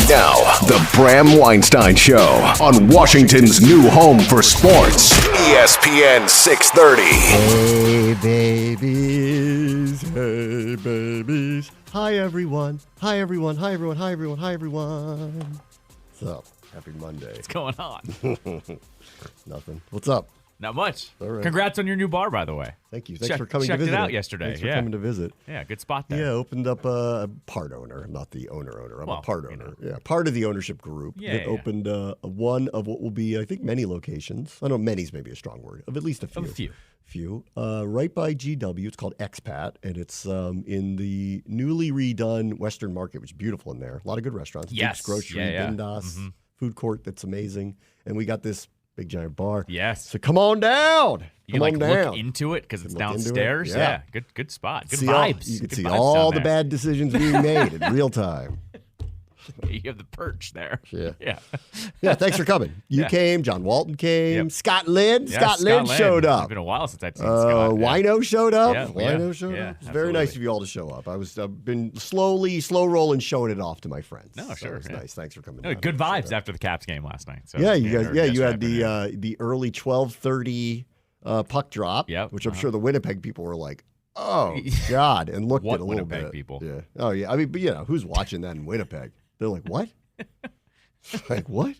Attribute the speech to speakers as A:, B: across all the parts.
A: Now, the Bram Weinstein Show on Washington's new home for sports, ESPN 630.
B: Hey, babies. Hey, babies. Hi, everyone. Hi, everyone. Hi, everyone. Hi, everyone. Hi, everyone. What's up? Happy Monday.
C: What's going on?
B: Nothing. What's up?
C: Not much.
B: All right.
C: Congrats on your new bar, by the way.
B: Thank you. Thanks for coming to
C: checked
B: visit.
C: Checked it out yesterday.
B: Thanks for coming to visit.
C: Yeah, good spot there.
B: Yeah, opened up a part owner. I'm not the owner. I'm a part owner. Yeah, part of the ownership group.
C: Yeah,
B: opened one of what will be, I think, many locations. I know many's maybe a strong word. Of at least a few. Right by GW. It's called Expat, and it's in the newly redone Western Market, which is beautiful in there. A lot of good restaurants.
C: Yes.
B: Duke's Grocery, Bindas, food court that's amazing. And we got this big giant bar.
C: Yes.
B: So come on down.
C: You can look into it because it's downstairs. Yeah. Good spot. Good vibes.
B: You can
C: good
B: see
C: vibes
B: all
C: down
B: the
C: there.
B: bad decisions being made in real time.
C: You have the perch there.
B: Yeah. Yeah, thanks for coming. You came, John Walton came,
C: Yep.
B: Scott Lynn.
C: Yeah,
B: Scott Lynn showed
C: It's
B: up.
C: been a while since I'd seen Scott.
B: Wino showed up.
C: Yeah,
B: Wino showed
C: yeah,
B: up. It's very nice of you all to show up. I've been slow rolling, showing it off to my friends.
C: No, sure.
B: It's nice. Thanks for coming.
C: No,
B: down.
C: good vibes after the Caps game last night. So,
B: Yeah, you guys. Yeah, you had
C: afternoon.
B: the early 12:30 puck drop.
C: Yep.
B: Which I'm sure the Winnipeg people were like, "Oh God," and looked
C: What
B: at a little
C: Winnipeg
B: bit.
C: people?
B: Yeah. Oh yeah. I mean, but who's watching that in Winnipeg? They're like, "What?" Like what?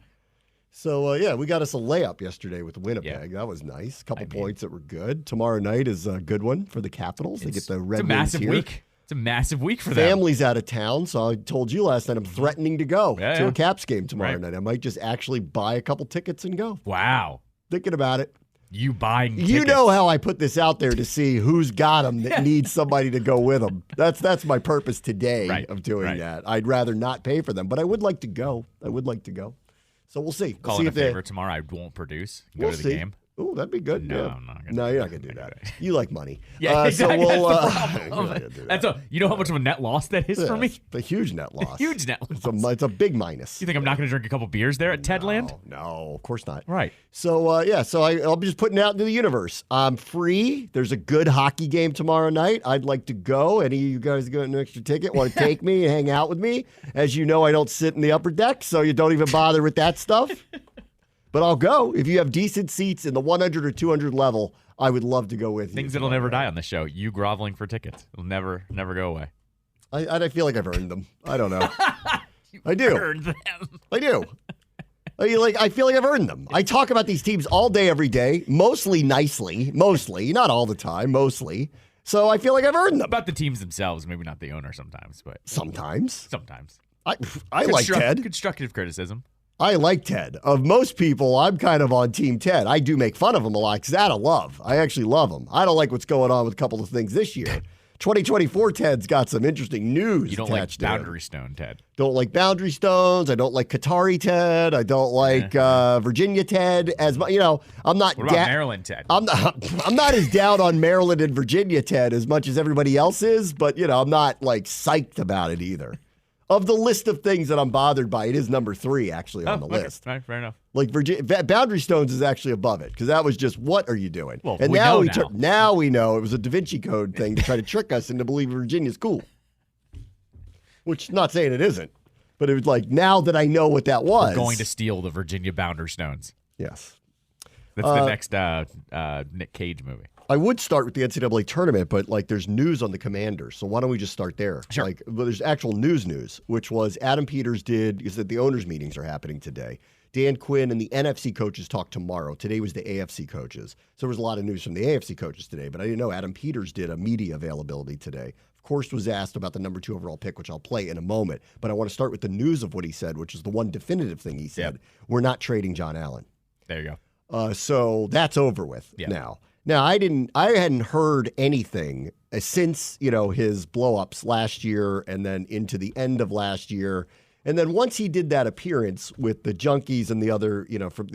B: So we got us a layup yesterday with Winnipeg. That was nice. A couple points that were good. Tomorrow night is a good one for the Capitals. They get the Red Wings
C: massive
B: here.
C: week. It's a massive week for them.
B: Family's out of town, so I told you last night I'm threatening to go to a Caps game tomorrow night. I might just actually buy a couple tickets and go.
C: Wow.
B: Thinking about it.
C: You buying tickets.
B: You know how I put this out there to see who's got them that needs somebody to go with them. That's my purpose today of doing that. I'd rather not pay for them, but I would like to go. So we'll see.
C: Call it a favor tomorrow. I won't produce. Go to the game.
B: Oh, that'd be good.
C: No,
B: yeah.
C: I'm not gonna.
B: No, you're not gonna do that. You like money.
C: Yeah, exactly.
B: So we'll,
C: That's you know how much of a net loss that is for me?
B: It's a huge net loss.
C: Huge net loss.
B: It's a big minus.
C: You think I'm not going to drink a couple beers there at Tedland?
B: No, of course not.
C: Right.
B: So, I'll be just putting it out into the universe. I'm free. There's a good hockey game tomorrow night. I'd like to go. Any of you guys got an extra ticket, want to take me and hang out with me? As you know, I don't sit in the upper deck, so you don't even bother with that stuff. But I'll go. If you have decent seats in the 100 or 200 level, I would love to go with you.
C: Things that'll never die on the show. You groveling for tickets. It'll never go away.
B: I feel like I've earned them. I don't know. I do.
C: Earned them.
B: I do. I feel like I've earned them. I talk about these teams all day, every day, mostly nicely. Mostly. Not all the time. Mostly. So I feel like I've earned them.
C: About the teams themselves, maybe not the owner sometimes, but
B: Sometimes. I like Ted.
C: Constructive criticism.
B: I like Ted. Of most people, I'm kind of on Team Ted. I do make fun of him a lot because out of love. I actually love him. I don't like what's going on with a couple of things this year. 2024 Ted's got some interesting news.
C: You don't like Boundary Stone, Ted.
B: Don't like Boundary Stones. I don't like Qatari Ted. I don't like Virginia Ted. I'm not.
C: What about Maryland Ted?
B: I'm not as down on Maryland and Virginia Ted as much as everybody else is, but I'm not like psyched about it either. Of the list of things that I'm bothered by, it is number 3 actually on the list.
C: Right, fair enough.
B: Like Boundary Stones is actually above it because that was just, what are you doing?
C: Well,
B: and
C: we
B: now
C: know
B: now we know it was a Da Vinci Code thing to try to trick us into believing Virginia's cool. Which, not saying it isn't, but it was like, now that I know what that was.
C: We're going to steal the Virginia Boundary Stones.
B: Yes.
C: That's the next Nick Cage movie.
B: I would start with the NCAA tournament, but there's news on the Commanders. So why don't we just start there?
C: Sure.
B: There's actual news, which was Adam Peters is that the owners' meetings are happening today. Dan Quinn and the NFC coaches talk tomorrow. Today was the AFC coaches. So there was a lot of news from the AFC coaches today, but I didn't know Adam Peters did a media availability today. Of course, was asked about the number 2 overall pick, which I'll play in a moment. But I want to start with the news of what he said, which is the one definitive thing he said. Yep. We're not trading John Allen.
C: There you go.
B: So that's over with now. Now, I hadn't heard anything since, his blow-ups last year and then into the end of last year. And then once he did that appearance with the Junkies and the other,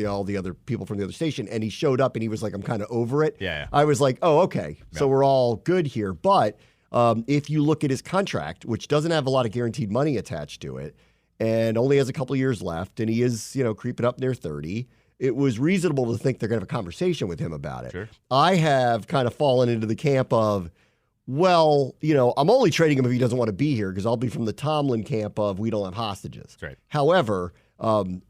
B: all the other people from the other station, and he showed up and he was like, I'm kind of over it.
C: Yeah.
B: I was like, oh, okay. Yeah. So we're all good here. But if you look at his contract, which doesn't have a lot of guaranteed money attached to it and only has a couple years left, and he is, creeping up near 30, it was reasonable to think they're going to have a conversation with him about it.
C: Sure.
B: I have kind of fallen into the camp of, well, I'm only trading him if he doesn't want to be here because I'll be from the Tomlin camp of we don't have hostages.
C: That's right.
B: However,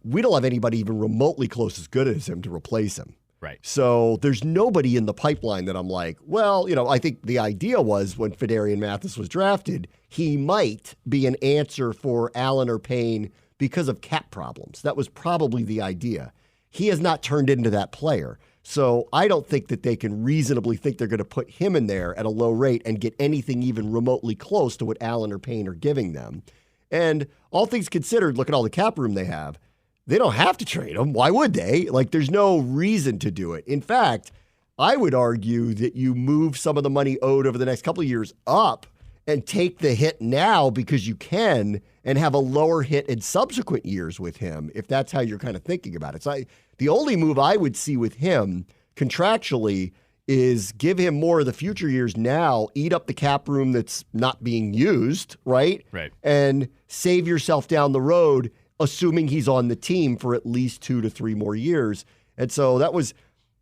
B: we don't have anybody even remotely close as good as him to replace him.
C: Right.
B: So there's nobody in the pipeline that I'm like, well, I think the idea was when Fedarian Mathis was drafted, he might be an answer for Allen or Payne because of cap problems. That was probably the idea. He has not turned into that player. So I don't think that they can reasonably think they're going to put him in there at a low rate and get anything even remotely close to what Allen or Payne are giving them. And all things considered, look at all the cap room they have. They don't have to trade him. Why would they? There's no reason to do it. In fact, I would argue that you move some of the money owed over the next couple of years up and take the hit now because you can and have a lower hit in subsequent years with him, if that's how you're kind of thinking about it. So the only move I would see with him contractually is give him more of the future years now, eat up the cap room that's not being used, right?
C: Right.
B: And save yourself down the road, assuming he's on the team for at least 2 to 3 more years. And so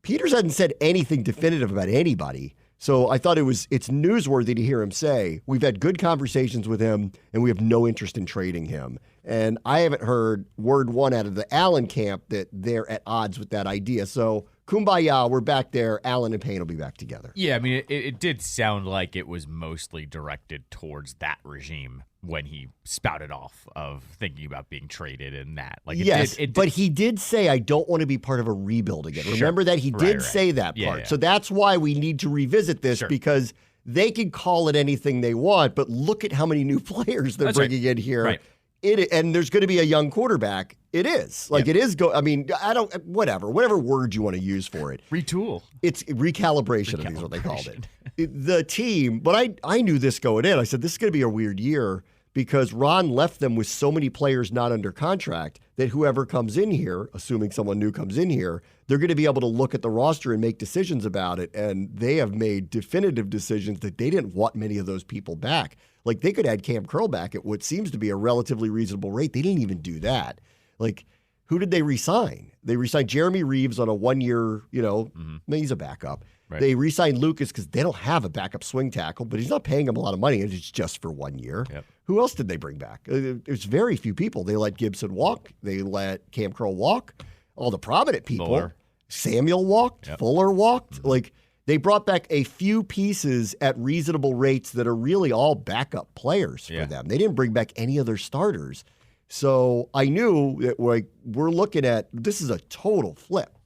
B: Peters hadn't said anything definitive about anybody. So I thought it's newsworthy to hear him say, we've had good conversations with him and we have no interest in trading him. And I haven't heard word one out of the Allen camp that they're at odds with that idea. So kumbaya, we're back there. Allen and Payne will be back together.
C: Yeah, I mean, it did sound like it was mostly directed towards that regime when he spouted off of thinking about being traded and that.
B: Yes, but he did say, I don't want to be part of a rebuild again. Sure. Remember that? He did say that part. Yeah. So that's why we need to revisit this because they can call it anything they want, but look at how many new players they're bringing in here.
C: Right.
B: And there's going to be a young quarterback. It is. It is. Whatever word you want to use for it.
C: Retool.
B: It's recalibration, I think is what they called it. The team, but I knew this going in. I said, this is going to be a weird year because Ron left them with so many players not under contract that whoever comes in here, assuming someone new comes in here, they're going to be able to look at the roster and make decisions about it. And they have made definitive decisions that they didn't want many of those people back. They could add Cam Curl back at what seems to be a relatively reasonable rate. They didn't even do that. Who did they re-sign? They re-signed Jeremy Reeves on a 1-year, he's a backup. Right. They re-signed Lucas because they don't have a backup swing tackle, but he's not paying him a lot of money. It's just for 1 year. Yep. Who else did they bring back? There's very few people. They let Gibson walk. They let Cam Curl walk. All the prominent people.
C: Fuller.
B: Samuel walked. Yep. Fuller walked. Mm-hmm. They brought back a few pieces at reasonable rates that are really all backup players for them. They didn't bring back any other starters. So I knew that we're looking at, this is a total flip.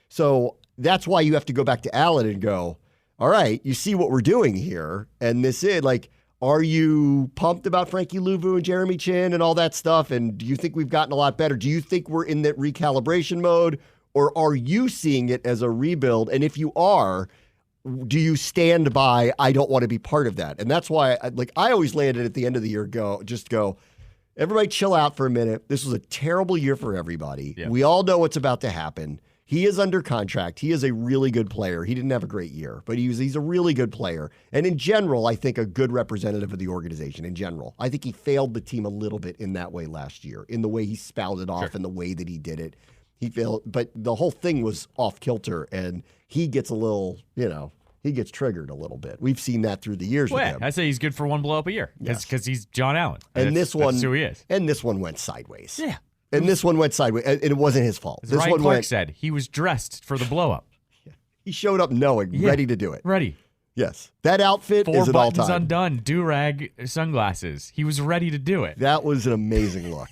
B: So that's why you have to go back to Allen and go, all right, you see what we're doing here. And this is are you pumped about Frankie Louvu and Jeremy Chin and all that stuff? And do you think we've gotten a lot better? Do you think we're in that recalibration mode? Or are you seeing it as a rebuild? And if you are, do you stand by, I don't want to be part of that? And that's why I always landed at the end of the year, go, everybody chill out for a minute. This was a terrible year for everybody. Yeah. We all know what's about to happen. He is under contract. He is a really good player. He didn't have a great year, but he's a really good player. And in general, I think a good representative of the organization in general. I think he failed the team a little bit in that way last year, in the way he spouted off and the way that he did it. He failed, but the whole thing was off kilter, and he gets a little, he gets triggered a little bit. We've seen that through the years with him.
C: I say he's good for one blow up a year because he's John Allen.
B: And that's who
C: he is.
B: And this one went sideways.
C: Yeah.
B: And this one went sideways, and it wasn't his fault.
C: As Ryan Clark said, he was dressed for the blow up.
B: He showed up knowing, ready to do it.
C: Ready.
B: Yes. That outfit is at all time.
C: 4 buttons undone, do-rag sunglasses. He was ready to do it.
B: That was an amazing look.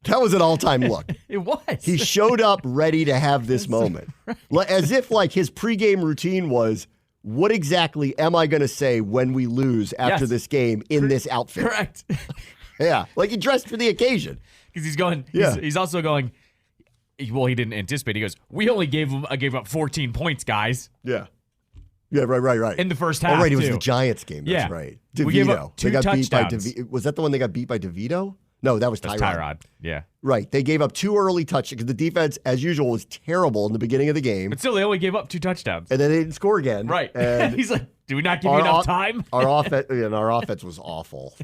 B: That was an all-time look.
C: It was.
B: He showed up ready to have this moment. Right. As if his pregame routine was, what exactly am I going to say when we lose after this game in this outfit?
C: Correct.
B: Yeah. He dressed for the occasion.
C: Because he's going, he's also going, well, he didn't anticipate. He goes, we only gave up 14 points, guys.
B: Yeah. Yeah, right.
C: In the first half,
B: it was the Giants game. That's right. DeVito.
C: We gave up 2 touchdowns.
B: Was that the one they got beat by DeVito? No, that was Tyrod.
C: Tyrod, yeah.
B: Right. They gave up 2 early touchdowns because the defense, as usual, was terrible in the beginning of the game.
C: But still, they only gave up 2 touchdowns.
B: And then they didn't score again.
C: Right.
B: And
C: he's like, do we not give you enough time?
B: Our offense was awful.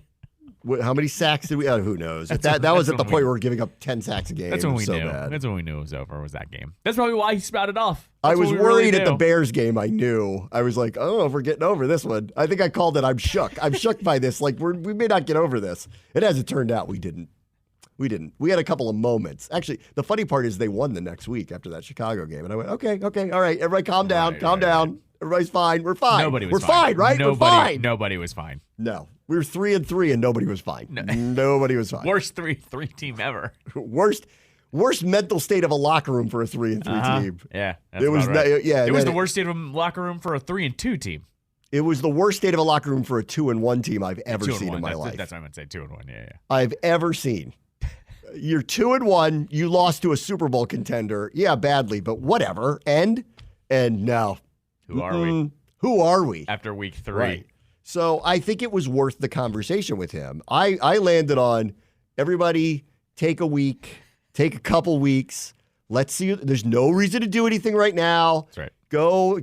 B: How many sacks did we? Who knows? That was at the point where we're giving up 10 sacks a game.
C: That's when we
B: so
C: knew.
B: bad.
C: That's when we knew it was over. Was that game? That's probably why he spouted off.
B: I was worried at the Bears game. I knew. I was like, I don't know if we're getting over this one. I think I called it. I'm shook. I'm shook by this. Like we may not get over this. And as it turned out, we didn't. We had a couple of moments. Actually, the funny part is they won the next week after that Chicago game, and I went, okay, all right, everybody, calm down. Everybody's fine. We're fine.
C: Nobody was
B: We're fine, right? We're fine.
C: Nobody was fine.
B: No, we were 3-3, and nobody was fine. Nobody was fine.
C: Worst three team ever.
B: Worst mental state of a locker room for a 3-3 team.
C: Yeah,
B: it was. Right.
C: It was the worst state of a locker room for a 3-2 team.
B: It was the worst state of a locker room for a 2-1 team I've ever seen in my life.
C: That's what I'm gonna say. 2-1. Yeah.
B: I've ever seen. You're 2-1. You lost to a Super Bowl contender. Yeah, badly, but whatever. And now,
C: who are we?
B: Who are we
C: after week 3?
B: Right. So I think it was worth the conversation with him. I landed on everybody take a week, take a couple weeks. Let's see. There's no reason to do anything right now.
C: That's right.
B: Go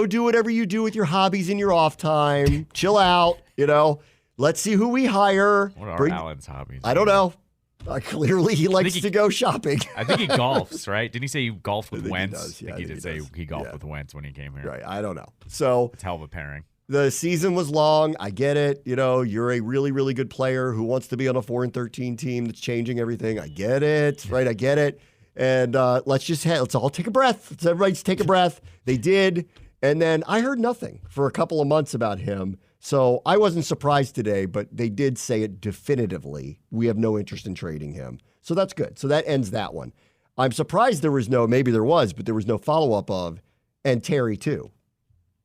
B: do whatever you do with your hobbies in your off time. Chill out. Let's see who we hire.
C: What are Alan's hobbies?
B: I don't know. Clearly, he likes to go shopping.
C: I think he golfs, right? Didn't he say he golfed with Wentz?
B: He does. Yeah,
C: I think he did say he golfed with Wentz when he came here.
B: Right. I don't know. So
C: it's hell of a pairing.
B: The season was long. I get it. You're a really, really good player who wants to be on a 4-13 team that's changing everything. I get it. Right. I get it. And let's all take a breath. Let's everybody just take a breath. They did. And then I heard nothing for a couple of months about him. So I wasn't surprised today, but they did say it definitively. We have no interest in trading him. So that's good. So that ends that one. I'm surprised maybe there was, but there was no follow-up of, and Terry too.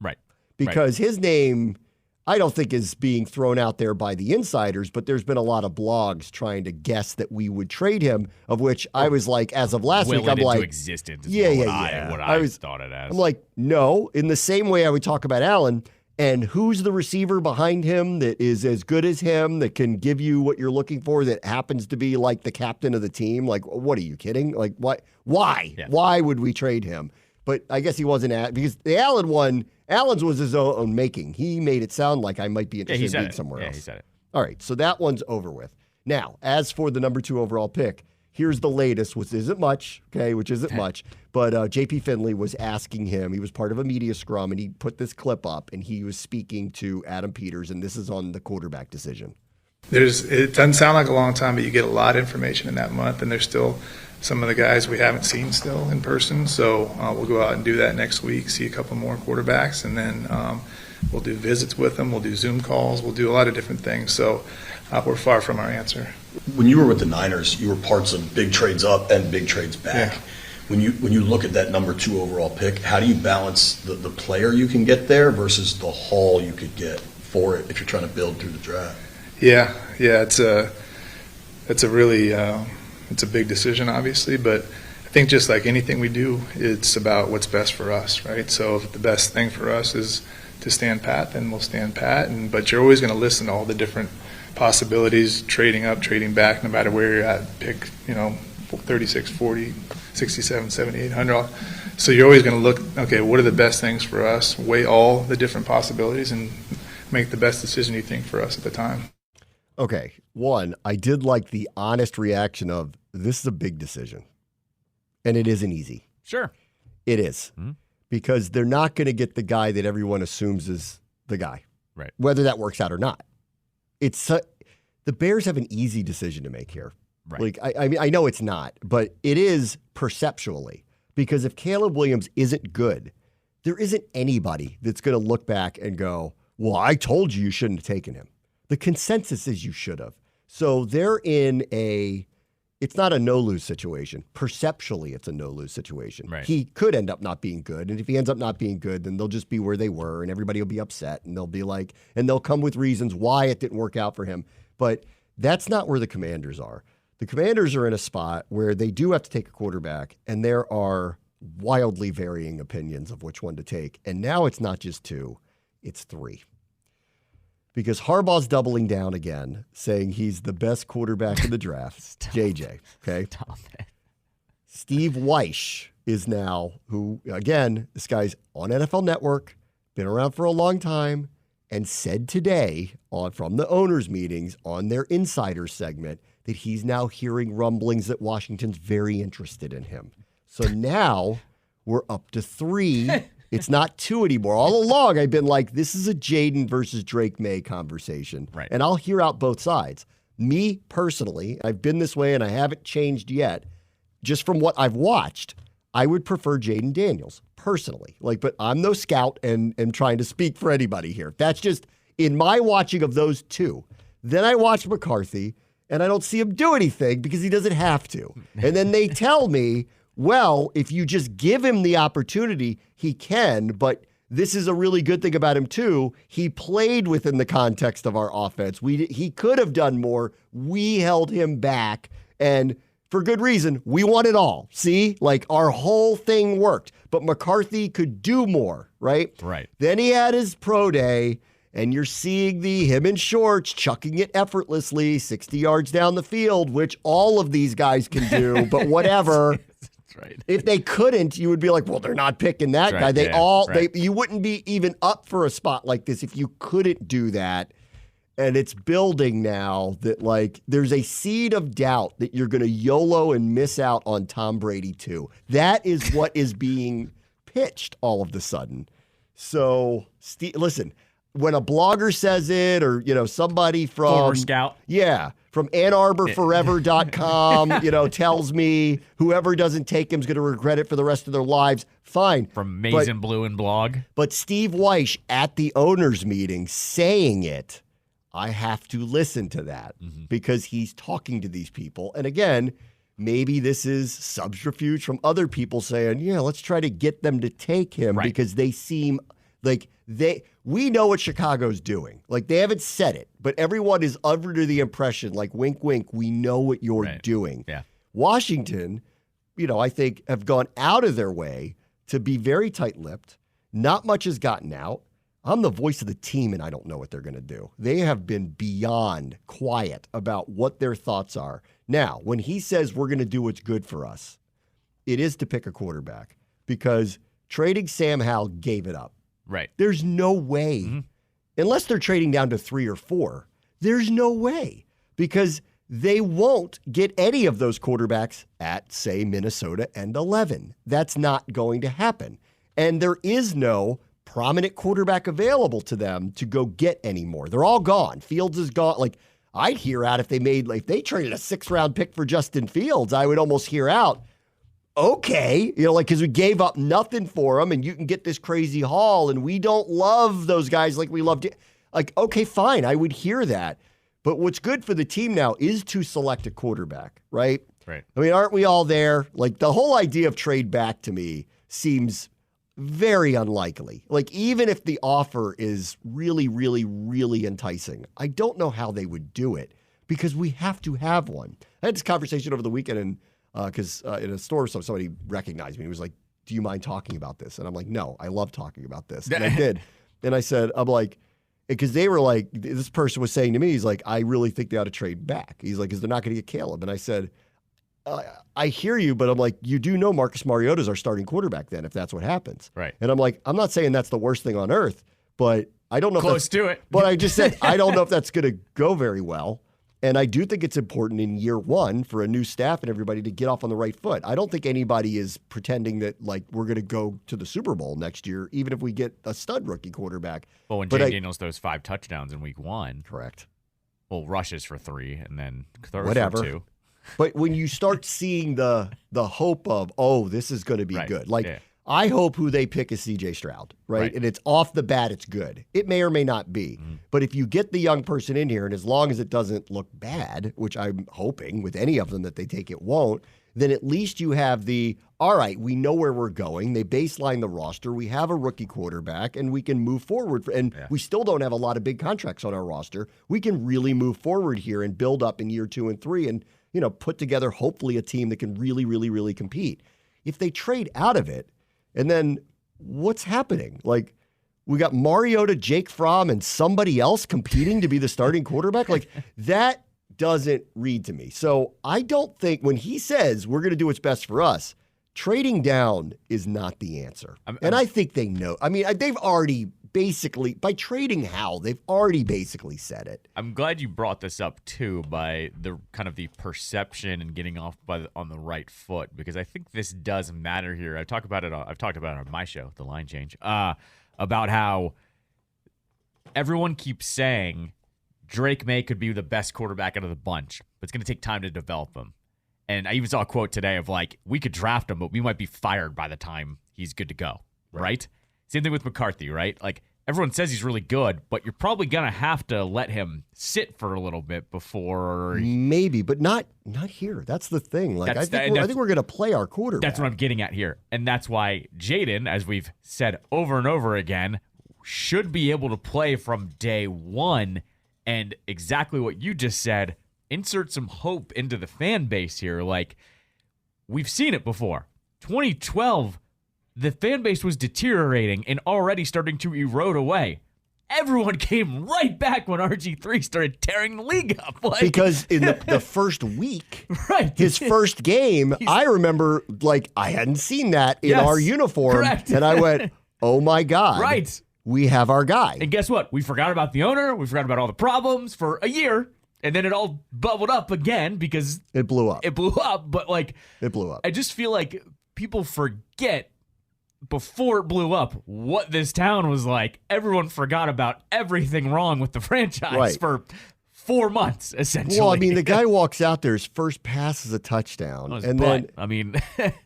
C: Right.
B: Because his name, I don't think is being thrown out there by the insiders, but there's been a lot of blogs trying to guess that we would trade him, of which I was like, as of last week, I'm like,
C: existence.
B: Yeah.
C: What I thought it as.
B: I'm like, no, in the same way I would talk about Allen. And who's the receiver behind him that is as good as him, that can give you what you're looking for, that happens to be like the captain of the team? Like, what are you kidding? Like, what? Why? Yeah. Why would we trade him? But I guess he wasn't because the Allen one, Allen's was his own making. He made it sound like I might be interested in being somewhere else.
C: Yeah, he said it.
B: All right, so that one's over with. Now, as for the number 2 overall pick, here's the latest, which isn't much, but JP Finley was asking him, he was part of a media scrum, and he put this clip up, and he was speaking to Adam Peters, and this is on the quarterback decision.
D: It doesn't sound like a long time, but you get a lot of information in that month, and there's still some of the guys we haven't seen still in person, so we'll go out and do that next week, see a couple more quarterbacks, and then we'll do visits with them, we'll do Zoom calls, we'll do a lot of different things, so we're far from our answer.
E: When you were with the Niners, you were parts of big trades up and big trades back.
D: Yeah.
E: When you look at that number 2 overall pick, how do you balance the player you can get there versus the haul you could get for it if you're trying to build through the draft?
D: Yeah, it's a really it's a big decision, obviously, but I think just like anything we do, it's about what's best for us, right? So if the best thing for us is to stand pat, then we'll stand pat. But you're always going to listen to all the different possibilities, trading up, trading back, no matter where you're at. Pick 36, 40, 67, 70, 800. So you're always going to look, okay, what are the best things for us? Weigh all the different possibilities and make the best decision you think for us at the time.
B: Okay, one, I did like the honest reaction of, this is a big decision. And it isn't easy.
C: Sure.
B: It is. Mm-hmm. Because they're not going to get the guy that everyone assumes is the guy.
C: Right.
B: Whether that works out or not. The Bears have an easy decision to make here.
C: Right.
B: Like, I mean, I know it's not, but it is perceptually. Because if Caleb Williams isn't good, there isn't anybody that's going to look back and go, well, I told you shouldn't have taken him. The consensus is you should have. So they're in it's not a no-lose situation. Perceptually, it's a no-lose situation.
C: Right.
B: He could end up not being good. And if he ends up not being good, then they'll just be where they were and everybody will be upset. And they'll be like, and they'll come with reasons why it didn't work out for him. But that's not where the Commanders are. The Commanders are in a spot where they do have to take a quarterback, and there are wildly varying opinions of which one to take. And now it's not just 2, it's 3. Because Harbaugh's doubling down again, saying he's the best quarterback in the draft. JJ, okay?
C: Stop it.
B: Steve Weish is now, who, again, this guy's on NFL Network, been around for a long time, and said today from the owners' meetings on their insider segment that he's now hearing rumblings that Washington's very interested in him. So now we're up to 3. It's not 2 anymore. All along, I've been like, this is a Jaden versus Drake May conversation.
C: Right.
B: And I'll hear out both sides. Me, personally, I've been this way and I haven't changed yet. Just from what I've watched, I would prefer Jaden Daniels, personally. But I'm no scout and trying to speak for anybody here. That's just in my watching of those 2. Then I watch McCarthy, and I don't see him do anything because he doesn't have to. And then they tell me, well, if you just give him the opportunity, he can, but this is a really good thing about him, too. He played within the context of our offense. He could have done more. We held him back, and for good reason. We won it all. See? Our whole thing worked, but McCarthy could do more, right?
C: Right.
B: Then he had his pro day, and you're seeing him in shorts, chucking it effortlessly 60 yards down the field, which all of these guys can do, but whatever.
C: Right.
B: If they couldn't, you would be like, well, they're not picking that guy.
C: Right.
B: You wouldn't be even up for a spot like this if you couldn't do that. And it's building now that there's a seed of doubt that you're going to YOLO and miss out on Tom Brady too. That is what is being pitched all of the sudden. So listen, when a blogger says it or, somebody from
C: Former scout.
B: Yeah. From AnnArborForever.com, tells me whoever doesn't take him is going to regret it for the rest of their lives. Fine.
C: From Maize and Blue and Blog.
B: But Steve Weish at the owners' meeting saying it, I have to listen to that because he's talking to these people. And again, maybe this is subterfuge from other people saying, yeah, let's try to get them to take him because they seem like we know what Chicago's doing. They haven't said it, but everyone is under the impression, wink, wink, we know what you're doing.
C: Yeah.
B: Washington, I think have gone out of their way to be very tight-lipped. Not much has gotten out. I'm the voice of the team, and I don't know what they're going to do. They have been beyond quiet about what their thoughts are. Now, when he says we're going to do what's good for us, it is to pick a quarterback because trading Sam Howell gave it up.
C: Right.
B: There's no way, unless they're trading down to 3 or 4, there's no way because they won't get any of those quarterbacks at, say, Minnesota and 11. That's not going to happen. And there is no prominent quarterback available to them to go get anymore. They're all gone. Fields is gone. I'd hear out if they traded a 6th-round pick for Justin Fields, I would almost hear out, okay, because we gave up nothing for him and you can get this crazy haul and we don't love those guys like we loved it. Okay, fine, I would hear that. But what's good for the team now is to select a quarterback, right?
C: Right.
B: I mean, aren't we all there? The whole idea of trade back to me seems very unlikely. Even if the offer is really, really, really enticing, I don't know how they would do it because we have to have one. I had this conversation over the weekend and because in a store, somebody recognized me. He was like, do you mind talking about this? And I'm like, no, I love talking about this. And I did. And I said, because they were like, this person was saying to me, he's like, I really think they ought to trade back. He's like, because they're not going to get Caleb. And I said, I hear you, but I'm like, you do know Marcus Mariota's our starting quarterback then if that's what happens.
C: Right.
B: And I'm like, I'm not saying that's the worst thing on earth, but I don't know
C: Close to it.
B: But I just said, I don't know if that's going to go very well. And I do think it's important in year one for a new staff and everybody to get off on the right foot. I don't think anybody is pretending that we're going to go to the Super Bowl next year, even if we get a stud rookie quarterback.
C: Well, when Jay Daniels throws 5 touchdowns in week 1.
B: Correct.
C: Well, rushes for 3 and then throws
B: Whatever.
C: for 2.
B: But when you start seeing the hope of, this is going to be good.
C: Yeah.
B: I hope who they pick is C.J. Stroud, right? And it's off the bat, it's good. It may or may not be. But if you get the young person in here, and as long as it doesn't look bad, which I'm hoping with any of them that they take it won't, then at least you have all right, we know where we're going. They baseline the roster. We have a rookie quarterback, and we can move forward. We still don't have a lot of big contracts on our roster. We can really move forward here and build up in year 2 and 3 and put together hopefully a team that can really, really, really compete. If they trade out of it, and then what's happening? We got Mariota, Jake Fromm, and somebody else competing to be the starting quarterback? That doesn't read to me. So I don't think when he says we're going to do what's best for us, trading down is not the answer. And I think they know. I mean, they've already basically, by trading Howell, they've already basically said it.
C: I'm glad you brought this up too, by the kind of the perception and getting off on the right foot, because I think this does matter here. I've talked about it on my show, The Line Change, about how everyone keeps saying Drake May could be the best quarterback out of the bunch, but it's going to take time to develop him. And I even saw a quote today of like, we could draft him, but we might be fired by the time he's good to go, right? Same thing with McCarthy, right? Like, everyone says he's really good, but you're probably going to have to let him sit for a little bit before.
B: Maybe, but not here. That's the thing. Like, I think we're going to play our quarterback.
C: That's what I'm getting at here. And that's why Jaden, as we've said over and over again, should be able to play from day one. And exactly what you just said, insert some hope into the fan base here. Like, we've seen it before. 2012, the fan base was deteriorating and already starting to erode away. Everyone came right back when RG3 started tearing the league up. Like,
B: because in the first week,
C: right,
B: his first game, I remember, like, I hadn't seen that in our uniform.
C: Correct.
B: And I went, oh, my God.
C: Right.
B: We have our guy.
C: And guess what? We forgot about the owner. We forgot about all the problems for a year. And then it all bubbled up again because
B: it blew up.
C: It blew up. But, like,
B: it blew up.
C: I just feel like people forget before it blew up what this town was like. Everyone forgot about everything wrong with the franchise for 4 months, essentially.
B: Well, I mean, the guy walks out there, his first pass is a touchdown. Then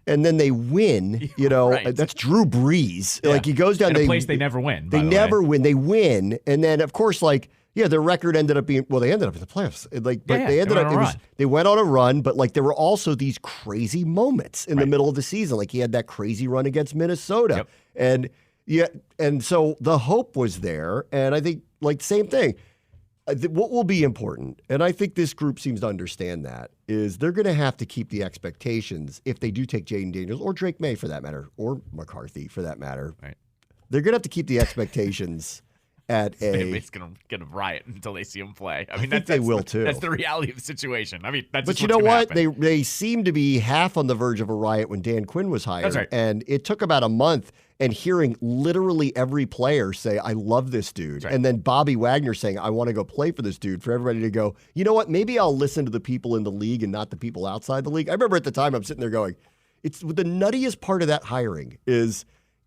B: and then they win, you know.
C: Right.
B: That's Drew Brees. Yeah. Like, he goes down
C: in a place they never win.
B: They never win. They win. And then, of course, like, yeah, their record ended up being, well, they ended up in the playoffs. Like, but they ended up, they went on a run, but like, there were also these crazy moments in the middle of the season. Like, he had that crazy run against Minnesota. Yep. And so the hope was there. And I think, like, same thing. What will be important, and I think this group seems to understand that, is they're going to have to keep the expectations if they do take Jaden Daniels or Drake May for that matter, or McCarthy for that matter.
C: Right.
B: They're going to have to keep the expectations at a.
C: It's going to riot until they see him play. I mean,
B: they will too.
C: That's the reality of the situation. I mean, that's.
B: But you know what? They seem to be half on the verge of a riot when Dan Quinn was hired.
C: That's right.
B: And it took about a month. And hearing literally every player say, I love this dude.
C: Right.
B: And then Bobby Wagner saying, I want to go play for this dude, for everybody to go, you know what, maybe I'll listen to the people in the league and not the people outside the league. I remember at the time I'm sitting there going, it's the nuttiest part of that hiring is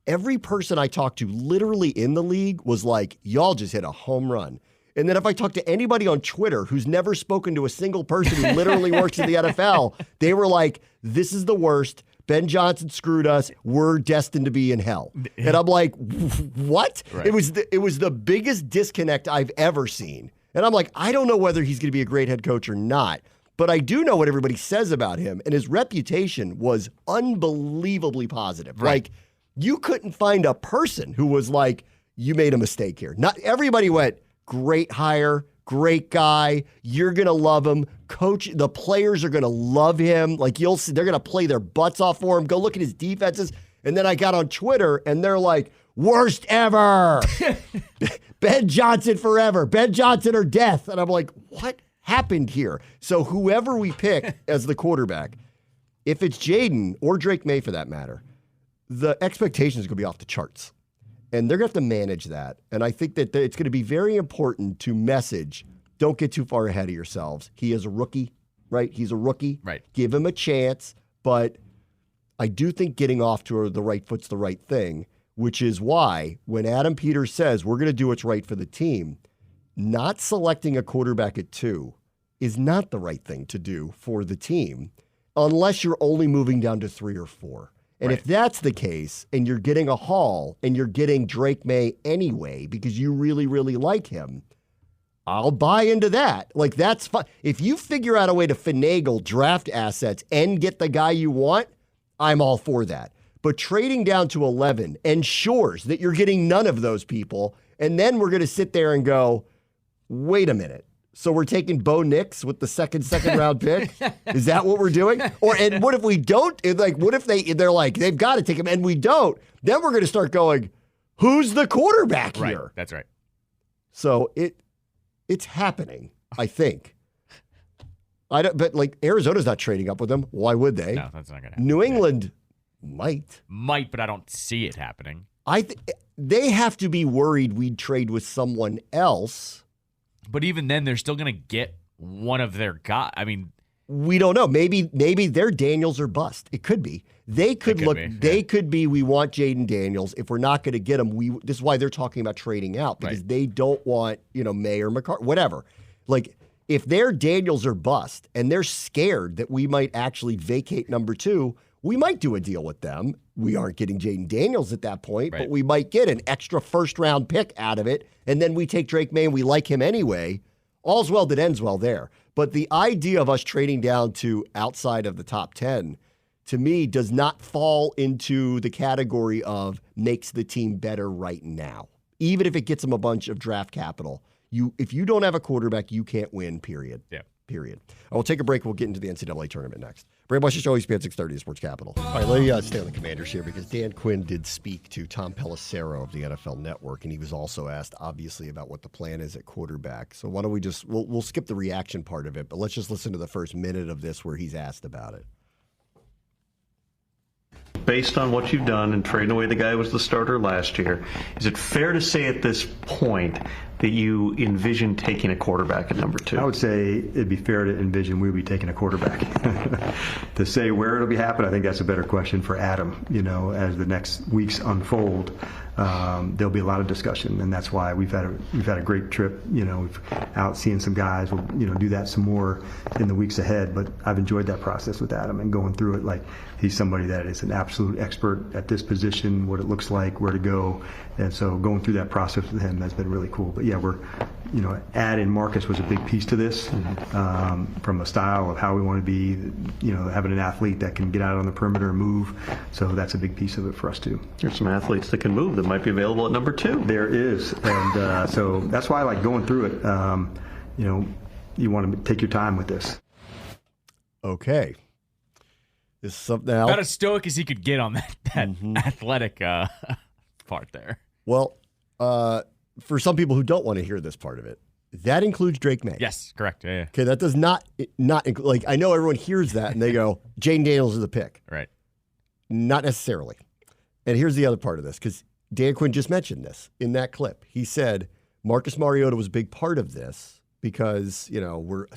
B: every person I talked to literally in the league was like, y'all just hit a home run. And then if I talk to anybody on Twitter who's never spoken to a single person who literally works in the NFL, they were like, this is the worst. Ben Johnson screwed us. We're destined to be in hell. And I'm like, what?
C: Right.
B: It was the biggest disconnect I've ever seen. And I'm like, I don't know whether he's going to be a great head coach or not, but I do know what everybody says about him. And his reputation was unbelievably positive.
C: Right.
B: Like, you couldn't find a person who was like, you made a mistake here. Not everybody went, great hire, great guy. You're going to love him. Coach, the players are going to love him. Like, you'll see, they're going to play their butts off for him. Go look at his defenses. And then I got on Twitter and they're like, worst ever. Ben Johnson forever. Ben Johnson or death. And I'm like, what happened here? So whoever we pick as the quarterback, if it's Jaden or Drake May for that matter, the expectations are going to be off the charts. And they're going to have to manage that. And I think that it's going to be very important to message, don't get too far ahead of yourselves. He is a rookie, right? He's a rookie.
C: Right.
B: Give him a chance. But I do think getting off to the right foot's the right thing, which is why when Adam Peters says we're going to do what's right for the team, not selecting a quarterback at 2 is not the right thing to do for the team unless you're only moving down to 3 or 4. And
C: right.
B: If that's the case, and you're getting a haul, and you're getting Drake May anyway because you really, really like him, I'll buy into that. Like, that's fine. If you figure out a way to finagle draft assets and get the guy you want, I'm all for that. But trading down to 11 ensures that you're getting none of those people, and then we're going to sit there and go, wait a minute. So we're taking Bo Nix with the second round pick? Is that what we're doing? And what if we don't? Like, what if they're like, they've got to take him and we don't? Then we're going to start going, who's the quarterback here?
C: Right, that's right.
B: So it's happening, I think. But like, Arizona's not trading up with them. Why would they?
C: No, that's not going to happen.
B: New England might.
C: Might, but I don't see it happening.
B: they have to be worried we'd trade with someone else.
C: But even then, they're still going to get one of their guys. I mean,
B: we don't know. Maybe they're Daniels or bust. It could be. They could look. They could be. We want Jaden Daniels. If we're not going to get him, this is why they're talking about trading out, because they don't want May or McCarthy, whatever. Like if they're Daniels or bust, and they're scared that we might actually vacate number 2, we might do a deal with them. We aren't getting Jaden Daniels at that point, but we might get an extra first-round pick out of it, and then we take Drake May and we like him anyway. All's well that ends well there. But the idea of us trading down to outside of the top 10, to me, does not fall into the category of makes the team better right now. Even if it gets them a bunch of draft capital. If you don't have a quarterback, you can't win, period.
C: Yeah.
B: Period. We'll take a break. We'll get into the NCAA tournament next. Bram Bush's show, ESPN 630, Sports Capital. All right, let me stay on the Commanders here because Dan Quinn did speak to Tom Pelissero of the NFL Network, and he was also asked, obviously, about what the plan is at quarterback. So why don't we we'll skip the reaction part of it, but let's just listen to the first minute of this where he's asked about it.
F: Based on what you've done and trading away the guy who was the starter last year, is it fair to say at this point that you envision taking a quarterback at number 2?
G: I would say it'd be fair to envision we would be taking a quarterback. To say where it'll be happening, I think that's a better question for Adam. As the next weeks unfold, there'll be a lot of discussion, and that's why we've had a great trip. We've out seeing some guys. We'll do that some more in the weeks ahead. But I've enjoyed that process with Adam and going through it. Like he's somebody that is an absolute expert at this position, what it looks like, where to go, and so going through that process with him has been really cool. But yeah, we're adding Marcus was a big piece to this from a style of how we want to be. Having an athlete that can get out on the perimeter and move. So that's a big piece of it for us too.
F: There's some athletes that can move that might be available at number 2.
G: There is, and so that's why I like going through it. You want to take your time with this.
B: Okay. This is something else.
C: About as stoic as he could get on that athletic part there.
B: Well, for some people who don't want to hear this part of it, that includes Drake May.
C: Yes, correct. Yeah.
B: Okay, that does not include, like, I know everyone hears that and they go, Jaden Daniels is the pick.
C: Right.
B: Not necessarily. And here's the other part of this, because Dan Quinn just mentioned this in that clip. He said Marcus Mariota was a big part of this because, we're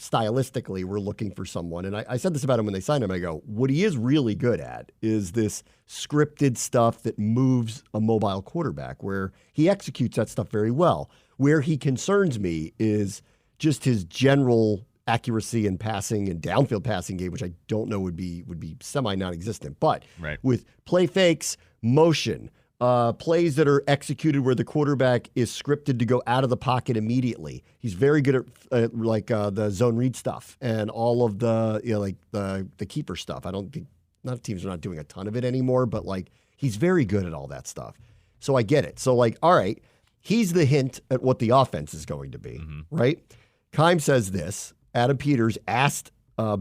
B: looking for someone. And I said this about him when they signed him. I go, what he is really good at is this scripted stuff that moves a mobile quarterback, where he executes that stuff very well. Where he concerns me is just his general accuracy in passing and downfield passing game, which I don't know would be semi non-existent. But with play fakes, motion, plays that are executed where the quarterback is scripted to go out of the pocket immediately. He's very good at the zone read stuff and all of the the keeper stuff. I don't think teams are not doing a ton of it anymore, but he's very good at all that stuff. So I get it. So all right, he's the hint at what the offense is going to be, right? Keim says this. Adam Peters asked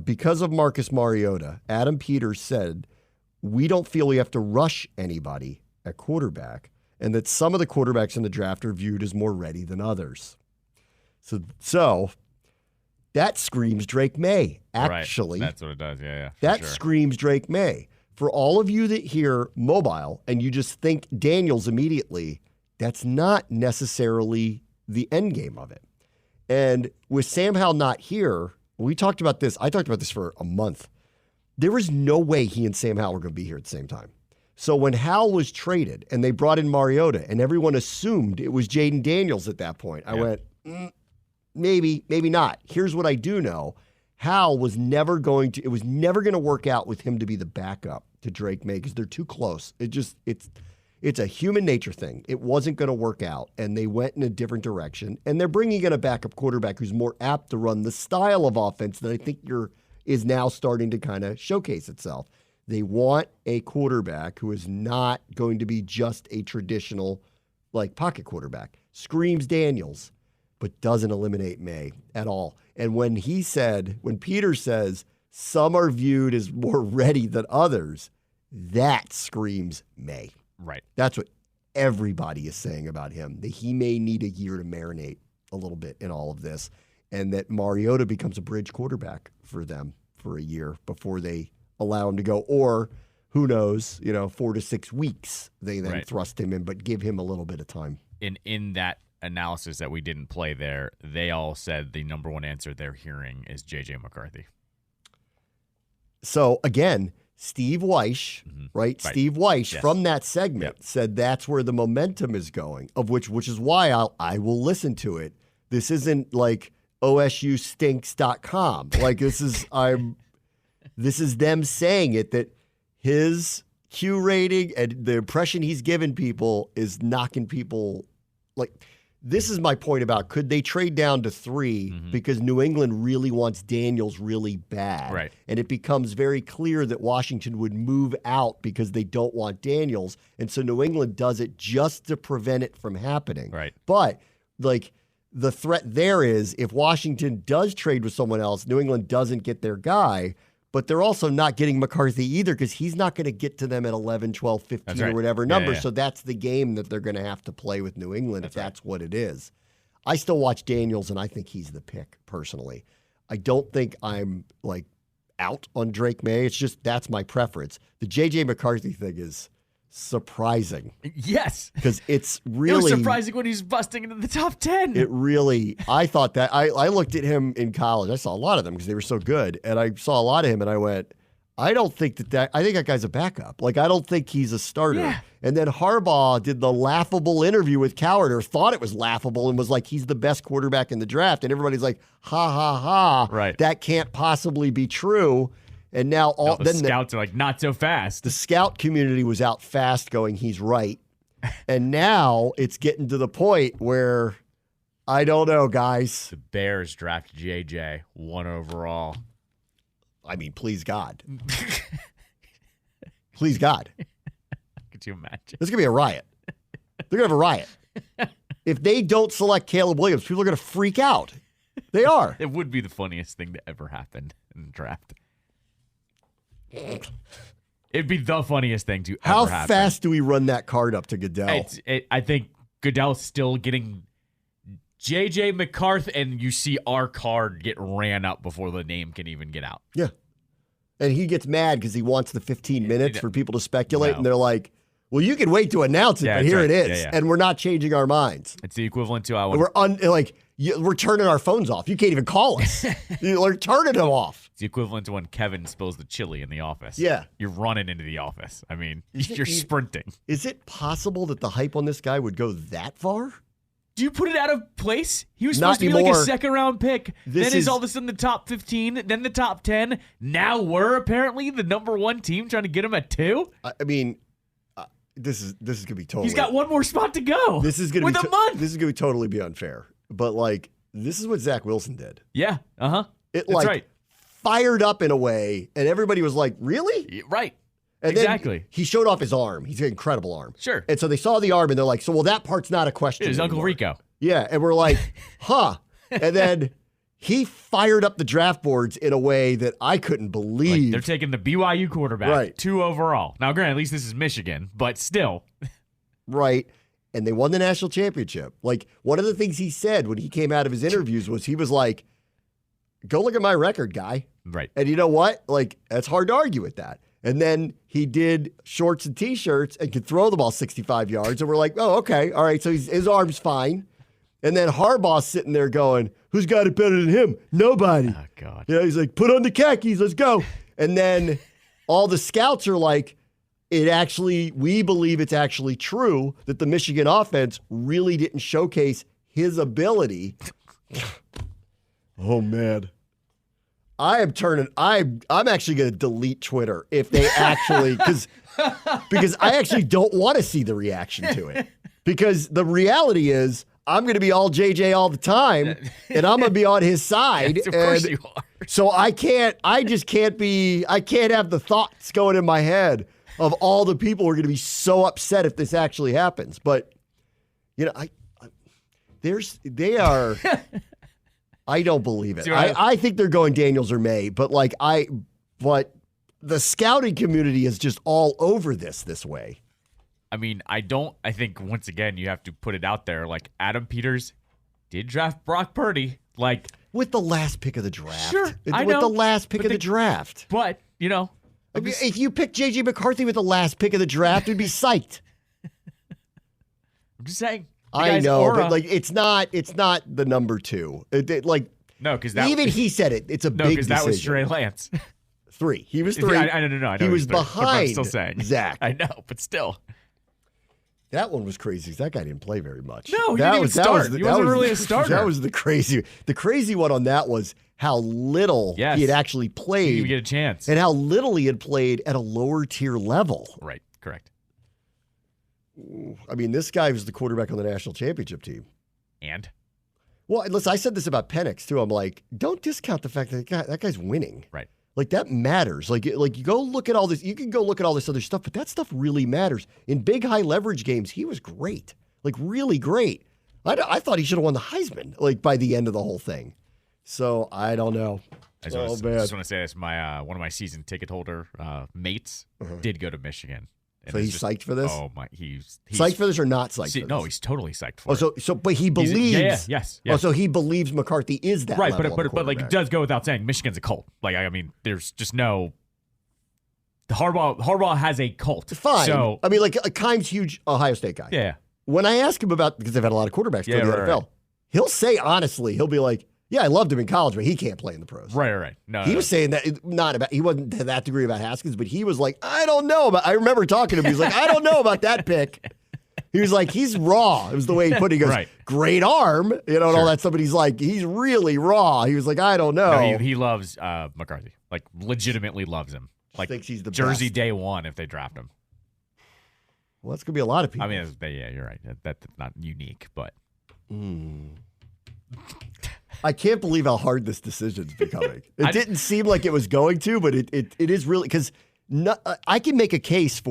B: because of Marcus Mariota. Adam Peters said, "We don't feel we have to rush anybody at quarterback, and that some of the quarterbacks in the draft are viewed as more ready than others." So that screams Drake May, actually.
C: Right. That's what it does, yeah.
B: That screams Drake May. For all of you that hear mobile and you just think Daniels immediately, that's not necessarily the end game of it. And with Sam Howell not here, we talked about this. I talked about this for a month. There was no way he and Sam Howell were going to be here at the same time. So when Howell was traded and they brought in Mariota and everyone assumed it was Jaden Daniels at that point, I went, maybe not. Here's what I do know. Howell was never going to work out with him to be the backup to Drake May because they're too close. It's a human nature thing. It wasn't going to work out, and they went in a different direction. And they're bringing in a backup quarterback who's more apt to run the style of offense that I think is now starting to kind of showcase itself. They want a quarterback who is not going to be just a traditional pocket quarterback. Screams Daniels, but doesn't eliminate May at all. And when Peter says some are viewed as more ready than others, that screams May.
C: Right.
B: That's what everybody is saying about him, that he may need a year to marinate a little bit in all of this, and that Mariota becomes a bridge quarterback for them for a year before they allow him to go. Or who knows, 4 to 6 weeks they then thrust him in, but give him a little bit of time.
C: In that analysis that we didn't play there, they all said the number one answer they're hearing is JJ McCarthy.
B: So again, Steve Weish, right? Steve Weish from that segment said that's where the momentum is going, which is why I will listen to it. This isn't like OSUstinks.com. Like this is them saying it, that his Q rating and the impression he's given people is knocking people. Like, this is my point about, could they trade down to 3 because New England really wants Daniels really bad.
C: Right.
B: And it becomes very clear that Washington would move out because they don't want Daniels. And so New England does it just to prevent it from happening.
C: Right.
B: But like, the threat there is, if Washington does trade with someone else, New England doesn't get their guy, but they're also not getting McCarthy either because he's not going to get to them at 11, 12, 15 or whatever number. So that's the game that they're going to have to play with New England if that's what it is. I still watch Daniels, and I think he's the pick, personally. I don't think I'm, like, out on Drake May. It's just that's my preference. The JJ McCarthy thing is surprising.
C: Yes.
B: Because it's really...
C: It was surprising when he's busting into the top 10.
B: It really... I thought that... I looked at him in college. I saw a lot of them because they were so good. And I saw a lot of him, and I went, I don't think that... I think that guy's a backup. Like, I don't think he's a starter.
C: Yeah.
B: And then Harbaugh did the laughable interview with Coward, or thought it was laughable, and was like, he's the best quarterback in the draft. And everybody's like, ha, ha, ha.
C: Right.
B: That can't possibly be true. And now
C: the scouts are like, not so fast.
B: The scout community was out fast going, he's right. And now it's getting to the point where, I don't know, guys.
C: The Bears draft JJ 1 overall.
B: I mean, please God. Please God.
C: Could you imagine?
B: There's going to be a riot. They're going to have a riot. If they don't select Caleb Williams, people are going to freak out. They are.
C: It would be the funniest thing to ever happen in the draft. It'd be the funniest thing to ever happen.
B: How fast do we run that card up to Goodell?
C: I think Goodell's still getting JJ McCarthy, and you see our card get ran up before the name can even get out.
B: Yeah. And he gets mad because he wants the 15 minutes for people to speculate, and they're like, well, you can wait to announce it, but here it is, and we're not changing our minds.
C: It's the equivalent to
B: we're turning our phones off. You can't even call us. You're turning them off.
C: It's the equivalent to when Kevin spills the chili in the office.
B: Yeah.
C: You're running into the office. I mean, you're sprinting.
B: Is it possible that the hype on this guy would go that far?
C: Do you put it out of place? He was
B: Not
C: supposed to be
B: anymore.
C: like a second-round pick. Then he's all of a sudden the top 15, then the top 10. Now we're apparently the number 1 team trying to get him at 2?
B: I mean, this is gonna be totally.
C: He's got one more spot to go.
B: This is gonna
C: with
B: be
C: a month.
B: This is gonna totally be unfair. But like, this is what Zach Wilson did.
C: Yeah.
B: It
C: That's right.
B: Fired up in a way, and everybody was like, "Really?"
C: Right.
B: And
C: exactly.
B: Then he showed off his arm. He's got an incredible arm.
C: Sure.
B: And so they saw the arm, and they're like, "So, well, that part's not a question."
C: It was Uncle
B: anymore."
C: Rico.
B: Yeah, and we're like, "Huh?" And then he fired up the draft boards in a way that I couldn't believe.
C: Like they're taking the BYU quarterback,
B: Right. 2
C: overall. Now, granted, at least this is Michigan, but still.
B: Right. And they won the national championship. Like, one of the things he said when he came out of his interviews was he was like, go look at my record, guy.
C: Right.
B: And you know what? Like, that's hard to argue with that. And then he did shorts and T-shirts and could throw the ball 65 yards. And we're like, oh, okay. All right. So his arm's fine. And then Harbaugh's sitting there going, who's got it better than him? Nobody.
C: Oh, God.
B: Yeah, he's like, put on the khakis. Let's go. And then all the scouts are like, we believe it's actually true that the Michigan offense really didn't showcase his ability. Oh, man. I'm actually going to delete Twitter if they actually, because I actually don't want to see the reaction to it. Because the reality is, I'm going to be all JJ all the time, and I'm going to be on his side.
C: Yes, of course you are.
B: So I can't have the thoughts going in my head of all the people who are going to be so upset if this actually happens. But, you know, I don't believe it. I think they're going Daniels or May, but the scouting community is just all over this way.
C: I mean, I think, once again, you have to put it out there. Like, Adam Peters did draft Brock Purdy. Like,
B: with the last pick of the draft.
C: Sure, I
B: with
C: know.
B: the last pick of the draft.
C: But, you know.
B: If you pick JJ McCarthy with the last pick of the draft, we'd be psyched.
C: I'm just saying.
B: I know, but like it's not the number 2.
C: No, because
B: even he said it. It's a big decision.
C: That was Trey Lance.
B: 3. He was 3.
C: I know.
B: He was
C: 3,
B: behind
C: but I'm still saying.
B: Zach.
C: I know, but still.
B: That one was crazy. That guy didn't play very much.
C: No, he didn't even start. He wasn't really a starter.
B: That was the crazy. The crazy one on that was how little he had actually played.
C: He didn't even get a chance.
B: And how little he had played at a lower tier level.
C: Right, correct.
B: I mean, this guy was the quarterback on the national championship team.
C: And?
B: Well, listen, I said this about Penix, too. I'm like, don't discount the fact that that guy's winning.
C: Right.
B: Like, that matters. Like you go look at all this. You can go look at all this other stuff, but that stuff really matters. In big, high leverage games, he was great. Like, really great. I thought he should have won the Heisman, like, by the end of the whole thing. So, I don't know.
C: I just want to say this. My one of my season ticket holder mates did go to Michigan.
B: So he's psyched for this?
C: Oh, my. He's
B: psyched for this or not psyched for this?
C: No, he's totally psyched for it.
B: But he believes.
C: Yes.
B: Oh, so he believes McCarthy is that
C: right,
B: level
C: but like it does go without saying, Michigan's a cult. Like I mean, there's just no. Harbaugh has a cult.
B: Fine.
C: So
B: I mean, like Keim's huge Ohio State guy.
C: Yeah.
B: When I ask him about, because they've had a lot of quarterbacks go to the NFL, he'll say honestly, he'll be like, "Yeah, I loved him in college, but he can't play in the pros."
C: Right. No,
B: he was saying that he wasn't to that degree about Haskins, but he was like, I don't know about. I remember talking to him. He was like, I don't know about that pick. He was like, he's raw. It was the way he put it. He goes, great arm, and all that stuff. But he's like, he's really raw. He was like, I don't know.
C: No, he loves McCarthy. Like, legitimately loves him. Like,
B: thinks he's the
C: Jersey
B: best.
C: day one if they draft him.
B: Well, that's gonna be a lot of people.
C: I mean, yeah, you're right. That's not unique, but.
B: I can't believe how hard this decision's becoming. It didn't seem like it was going to, but it is really, because I can make a case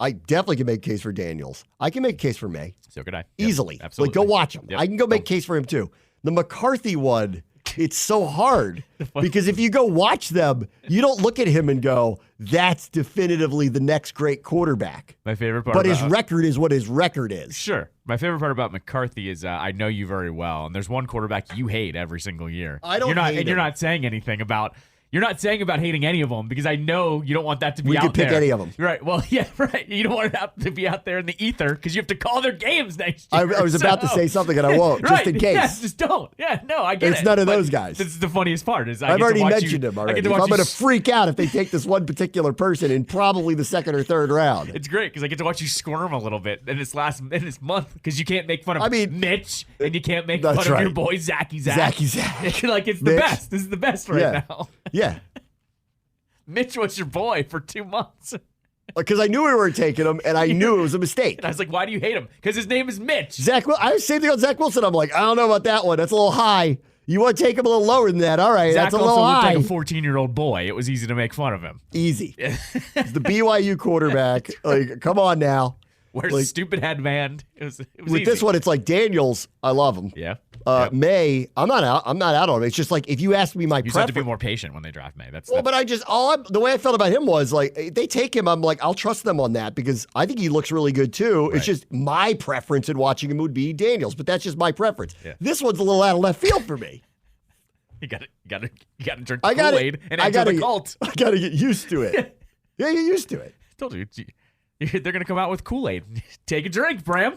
B: I definitely can make a case for Daniels. I can make a case for May.
C: So could I.
B: Easily.
C: Yep, absolutely.
B: Like, go watch him.
C: Yep.
B: I can go make a case for him too. The McCarthy one, it's so hard because if you go watch them, you don't look at him and go, that's definitively the next great quarterback.
C: My favorite part
B: But his record is what his record is.
C: Sure. My favorite part about McCarthy is I know you very well, and there's one quarterback you hate every single year.
B: I don't hate him.
C: You're not saying anything about hating any of them because I know you don't want that to be out there.
B: We could pick any of them.
C: Right. Well, yeah, right. You don't want it to be out there in the ether because you have to call their games next
B: I
C: year.
B: was about to say something and I won't, just in case.
C: Yeah, just don't. Yeah, no, I get it.
B: It's none of those guys.
C: This is the funniest part.
B: I've already mentioned him already. I'm going to freak out if they take this one particular person in probably the second or third round.
C: It's great because I get to watch you squirm a little bit in this month because you can't make fun of Mitch and you can't make fun of your boy Zachy Zach. Like, it's the best. This is the best now.
B: Yeah.
C: Mitch was your boy for 2 months.
B: Because I knew we were taking him, and I knew it was a mistake.
C: And I was like, why do you hate him? Because his name is Mitch.
B: I was saying on Zach Wilson. I'm like, I don't know about that one. That's a little high. You want to take him a little lower than that. All right,
C: Zach
B: that's a little high.
C: Zach also looked like a 14-year-old boy. It was easy to make fun of him.
B: Easy. He's the BYU quarterback. Like, come on now.
C: Wears a stupid headband. It was
B: with
C: easy.
B: this one, it's like Daniels. I love him.
C: Yeah.
B: May, I'm not out on him. It's just like if you ask me my
C: you
B: preference.
C: You have to be more patient when they draft May.
B: But the way I felt about him was like they take him. I'm like, I'll trust them on that because I think he looks really good too. Right. It's just my preference in watching him would be Daniels, but that's just my preference. Yeah. This one's a little out of left field for me.
C: You got to drink Kool-Aid and enter the cult.
B: I got to get used to it. Yeah, get used to it.
C: I told you. They're going to come out with Kool-Aid. Take a drink, Bram.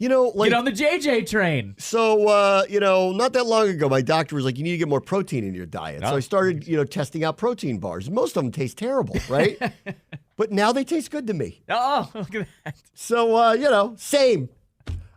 B: Get
C: on the JJ train.
B: So, not that long ago, my doctor was like, you need to get more protein in your diet. So I started, testing out protein bars. Most of them taste terrible, right? But now they taste good to me.
C: Oh, look at that.
B: So, same.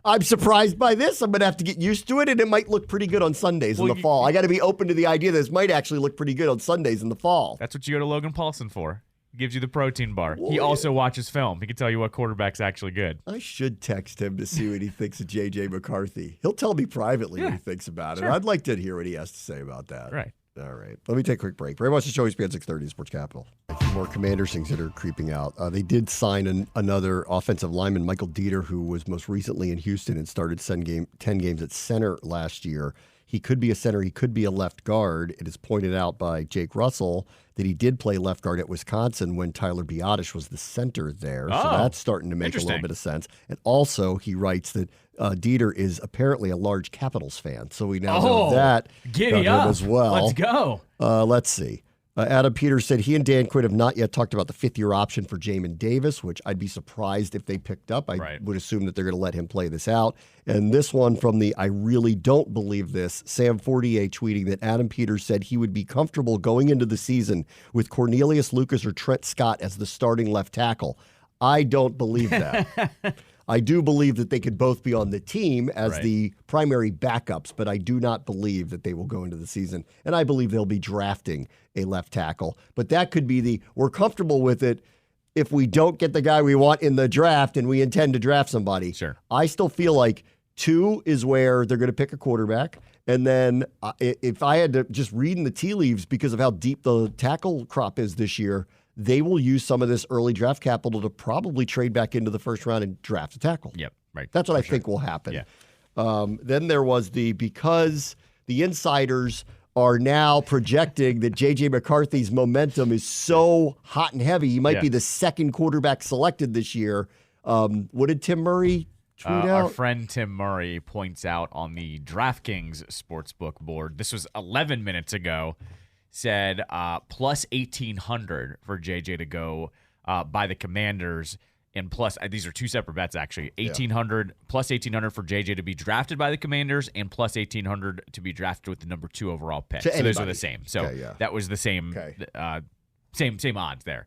B: I'm surprised by this. I'm going to have to get used to it, and it might look pretty good on Sundays in the fall. I got to be open to the idea that this might actually look pretty good on Sundays in the fall.
C: That's what you go to Logan Paulson for. Gives you the protein bar. He also watches film. He can tell you what quarterback's actually good.
B: I should text him to see what he thinks of JJ McCarthy. He'll tell me privately what he thinks about it. I'd like to hear what he has to say about that.
C: Right.
B: All right. Let me take a quick break. Very much the show, ESPN 630 Sports Capital. A few more Commanders things that are creeping out. They did sign another offensive lineman, Michael Dieter, who was most recently in Houston and started 10 games at center last year. He could be a center. He could be a left guard. It is pointed out by Jake Russell that he did play left guard at Wisconsin when Tyler Biotish was the center there. So that's starting to make a little bit of sense. And also, he writes that Dieter is apparently a large Capitals fan. So we now know that
C: giddy up
B: as well.
C: Let's go.
B: Let's see. Adam Peters said he and Dan Quinn have not yet talked about the fifth-year option for Jamin Davis, which I'd be surprised if they picked up. I would assume that they're going to let him play this out. And this one from the I really don't believe this, Sam Fortier tweeting that Adam Peters said he would be comfortable going into the season with Cornelius Lucas or Trent Scott as the starting left tackle. I don't believe that. I do believe that they could both be on the team as the primary backups, but I do not believe that they will go into the season. And I believe they'll be drafting a left tackle. But that could be we're comfortable with it if we don't get the guy we want in the draft and we intend to draft somebody.
C: Sure.
B: I still feel like 2 is where they're going to pick a quarterback. And then if I had to just read in the tea leaves because of how deep the tackle crop is this year, they will use some of this early draft capital to probably trade back into the first round and draft a tackle.
C: Yep, right.
B: That's what I think will happen.
C: Yeah.
B: Then there was because the insiders are now projecting that JJ McCarthy's momentum is so hot and heavy, he might be the second quarterback selected this year. What did Tim Murray tweet out?
C: Our friend Tim Murray points out on the DraftKings sportsbook board, this was 11 minutes ago, said plus 1,800 for JJ to go by the Commanders, and plus these are 2 separate bets actually. 1,800 plus 1,800 for JJ to be drafted by the Commanders, and plus 1,800 to be drafted with the number 2 overall pick. So those are the same. So that was the same, same odds there.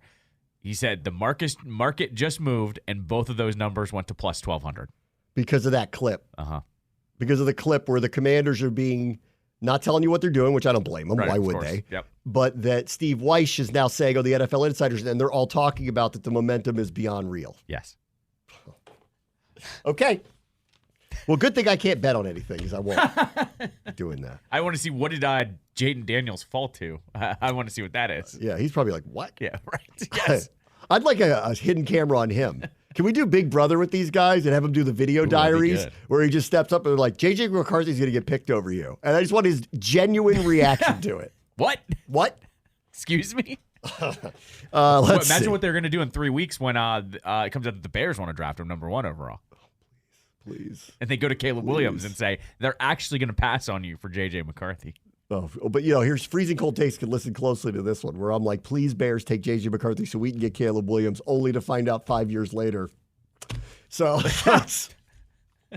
C: He said the market just moved, and both of those numbers went to plus 1,200
B: because of that clip. Because of the clip where the Commanders are not telling you what they're doing, which I don't blame them. Why would they?
C: Yep.
B: But that Steve Weiss is now saying, the NFL insiders, and they're all talking about that the momentum is beyond real.
C: Yes.
B: Okay. Well, good thing I can't bet on anything because I won't be doing that.
C: I want to see what did Jaden Daniels fall to. I want to see what that is.
B: Yeah, he's probably like, what?
C: Yeah, right. Yes.
B: I'd like a hidden camera on him. Can we do Big Brother with these guys and have him do the video diaries where he just steps up and like, JJ McCarthy's going to get picked over you? And I just want his genuine reaction to it.
C: What? Excuse me? Imagine what they're going to do in 3 weeks when it comes out that the Bears want to draft him number 1 overall.
B: Please.
C: And they go to Caleb Williams and say, they're actually going to pass on you for JJ McCarthy.
B: Oh, but here's Freezing Cold Takes can listen closely to this one where I'm like, please Bears take JJ McCarthy so we can get Caleb Williams, only to find out 5 years later. So let's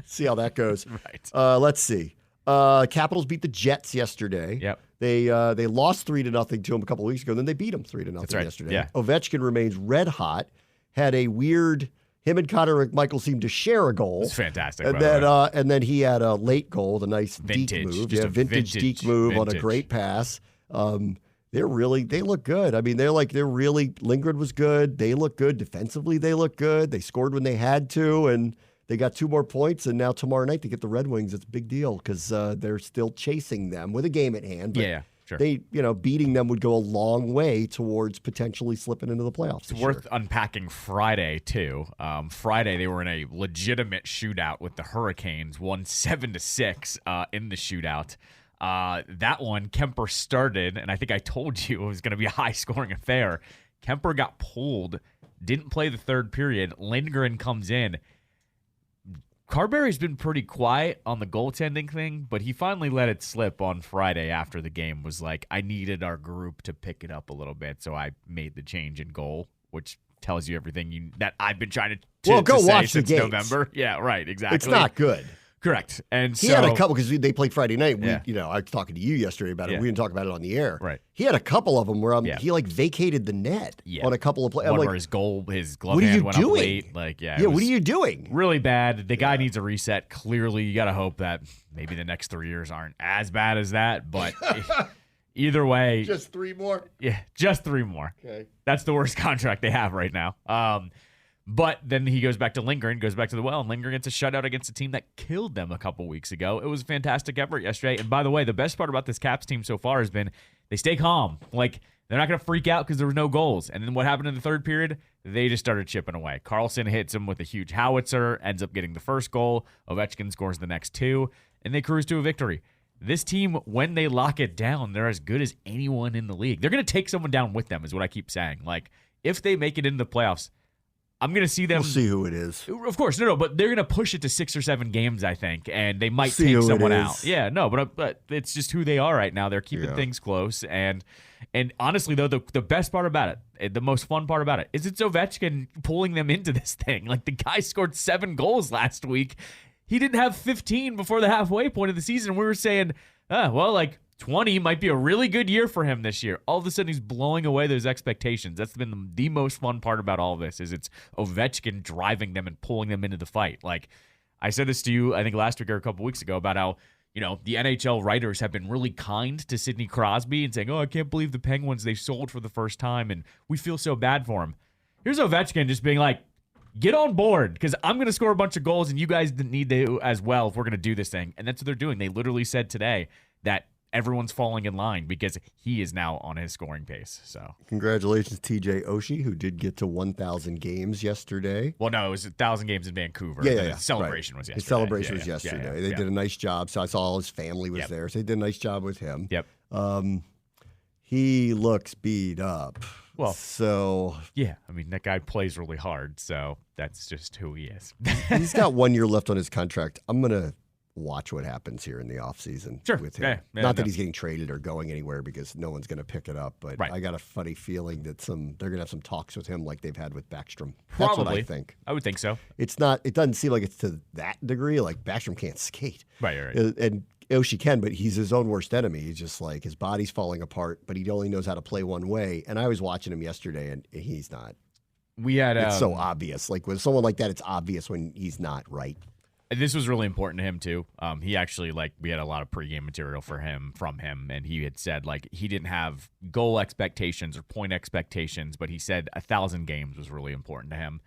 B: see how that goes.
C: Right.
B: Let's see. Capitals beat the Jets yesterday.
C: Yep.
B: They lost 3-0 to them a couple of weeks ago, and then they beat them 3-0 yesterday.
C: Yeah.
B: Ovechkin remains red hot. Had a weird. Him and Connor McMichael seemed to share a goal.
C: It's fantastic.
B: And then he had a late goal, the nice deke move.
C: Just
B: a vintage deke move on a great pass. They look good. I mean, Lindgren was good. They look good. Defensively, they look good. They scored when they had to, and they got 2 more points. And now tomorrow night they get the Red Wings. It's a big deal because they're still chasing them with a game at hand. But
C: sure.
B: Beating them would go a long way towards potentially slipping into the playoffs.
C: It's worth unpacking Friday, too. Friday, they were in a legitimate shootout with the Hurricanes, won 7-6 in the shootout. That one, Kemper started, and I think I told you it was going to be a high-scoring affair. Kemper got pulled, didn't play the third period. Lindgren comes in. Carberry's been pretty quiet on the goaltending thing, but he finally let it slip on Friday after the game. Was like, I needed our group to pick it up a little bit, so I made the change in goal, which tells you everything that I've been trying to
B: go
C: say
B: watch
C: since
B: the games.
C: November. Yeah, right, exactly.
B: It's not good.
C: Correct. And
B: he had a couple because they played Friday night.
C: Yeah.
B: I was talking to you yesterday about it. We didn't talk about it on the air.
C: Right.
B: He had a couple of them where he vacated the net on a couple of plays.
C: One where his glove hand went up late. What
B: are you doing?
C: Really bad. The guy needs a reset. Clearly, you got to hope that maybe the next 3 years aren't as bad as that. But either way,
B: just 3 more.
C: Yeah, just 3 more.
B: Okay,
C: that's the worst contract they have right now. But then he goes back to Lindgren, goes back to the well, and Lindgren gets a shutout against a team that killed them a couple weeks ago. It was a fantastic effort yesterday. And by the way, the best part about this Caps team so far has been they stay calm. Like, they're not going to freak out because there was no goals. And then what happened in the third period? They just started chipping away. Carlson hits him with a huge howitzer, ends up getting the first goal. Ovechkin scores the next 2, and they cruise to a victory. This team, when they lock it down, they're as good as anyone in the league. They're going to take someone down with them, is what I keep saying. Like, if they make it into the playoffs, I'm going to see them.
B: We'll see who it is.
C: Of course, no, but they're going to push it to 6 or 7 games, I think, and they might
B: See
C: take
B: who it
C: someone
B: is.
C: out. Yeah, no, but it's just who they are right now. They're keeping things close, and honestly, though, the best part about it, the most fun part about it, is it's Ovechkin pulling them into this thing. Like, the guy scored 7 goals last week. He didn't have 15 before the halfway point of the season. We were saying, 20 might be a really good year for him this year. All of a sudden, he's blowing away those expectations. That's been the most fun part about all this, is it's Ovechkin driving them and pulling them into the fight. Like, I said this to you, I think last week or a couple weeks ago, about how, the NHL writers have been really kind to Sidney Crosby and saying, oh, I can't believe the Penguins, they sold for the first time, and we feel so bad for him. Here's Ovechkin just being like, get on board, because I'm going to score a bunch of goals, and you guys need to as well if we're going to do this thing. And that's what they're doing. They literally said today that everyone's falling in line because he is now on his scoring pace. So
B: Congratulations, TJ Oshie, who did get to 1,000 games yesterday.
C: Well, no, it was 1,000 games in Vancouver.
B: Yeah.
C: His celebration was yesterday.
B: His celebration was yesterday. They did a nice job. So I saw all his family was there. So they did a nice job with him.
C: Yep.
B: He looks beat up.
C: Well,
B: so
C: yeah, I mean, that guy plays really hard, so that's just who he is.
B: he's got 1 year left on his contract. I'm going to watch what happens here in the offseason with him. Not that he's getting traded or going anywhere, because no one's going to pick it up, but I got a funny feeling that they're going to have some talks with him like they've had with Backstrom. That's what I think.
C: I would think so.
B: It doesn't seem like it's to that degree. Like, Backstrom can't skate.
C: Right.
B: And Oshie can, but he's his own worst enemy. He's just like, his body's falling apart, but he only knows how to play one way. And I was watching him yesterday, and he's not. It's so obvious. Like, with someone like that, it's obvious when he's not right.
C: This was really important to him, too. He actually, we had a lot of pregame material from him, and he had said, he didn't have goal expectations or point expectations, but he said 1,000 games was really important to him.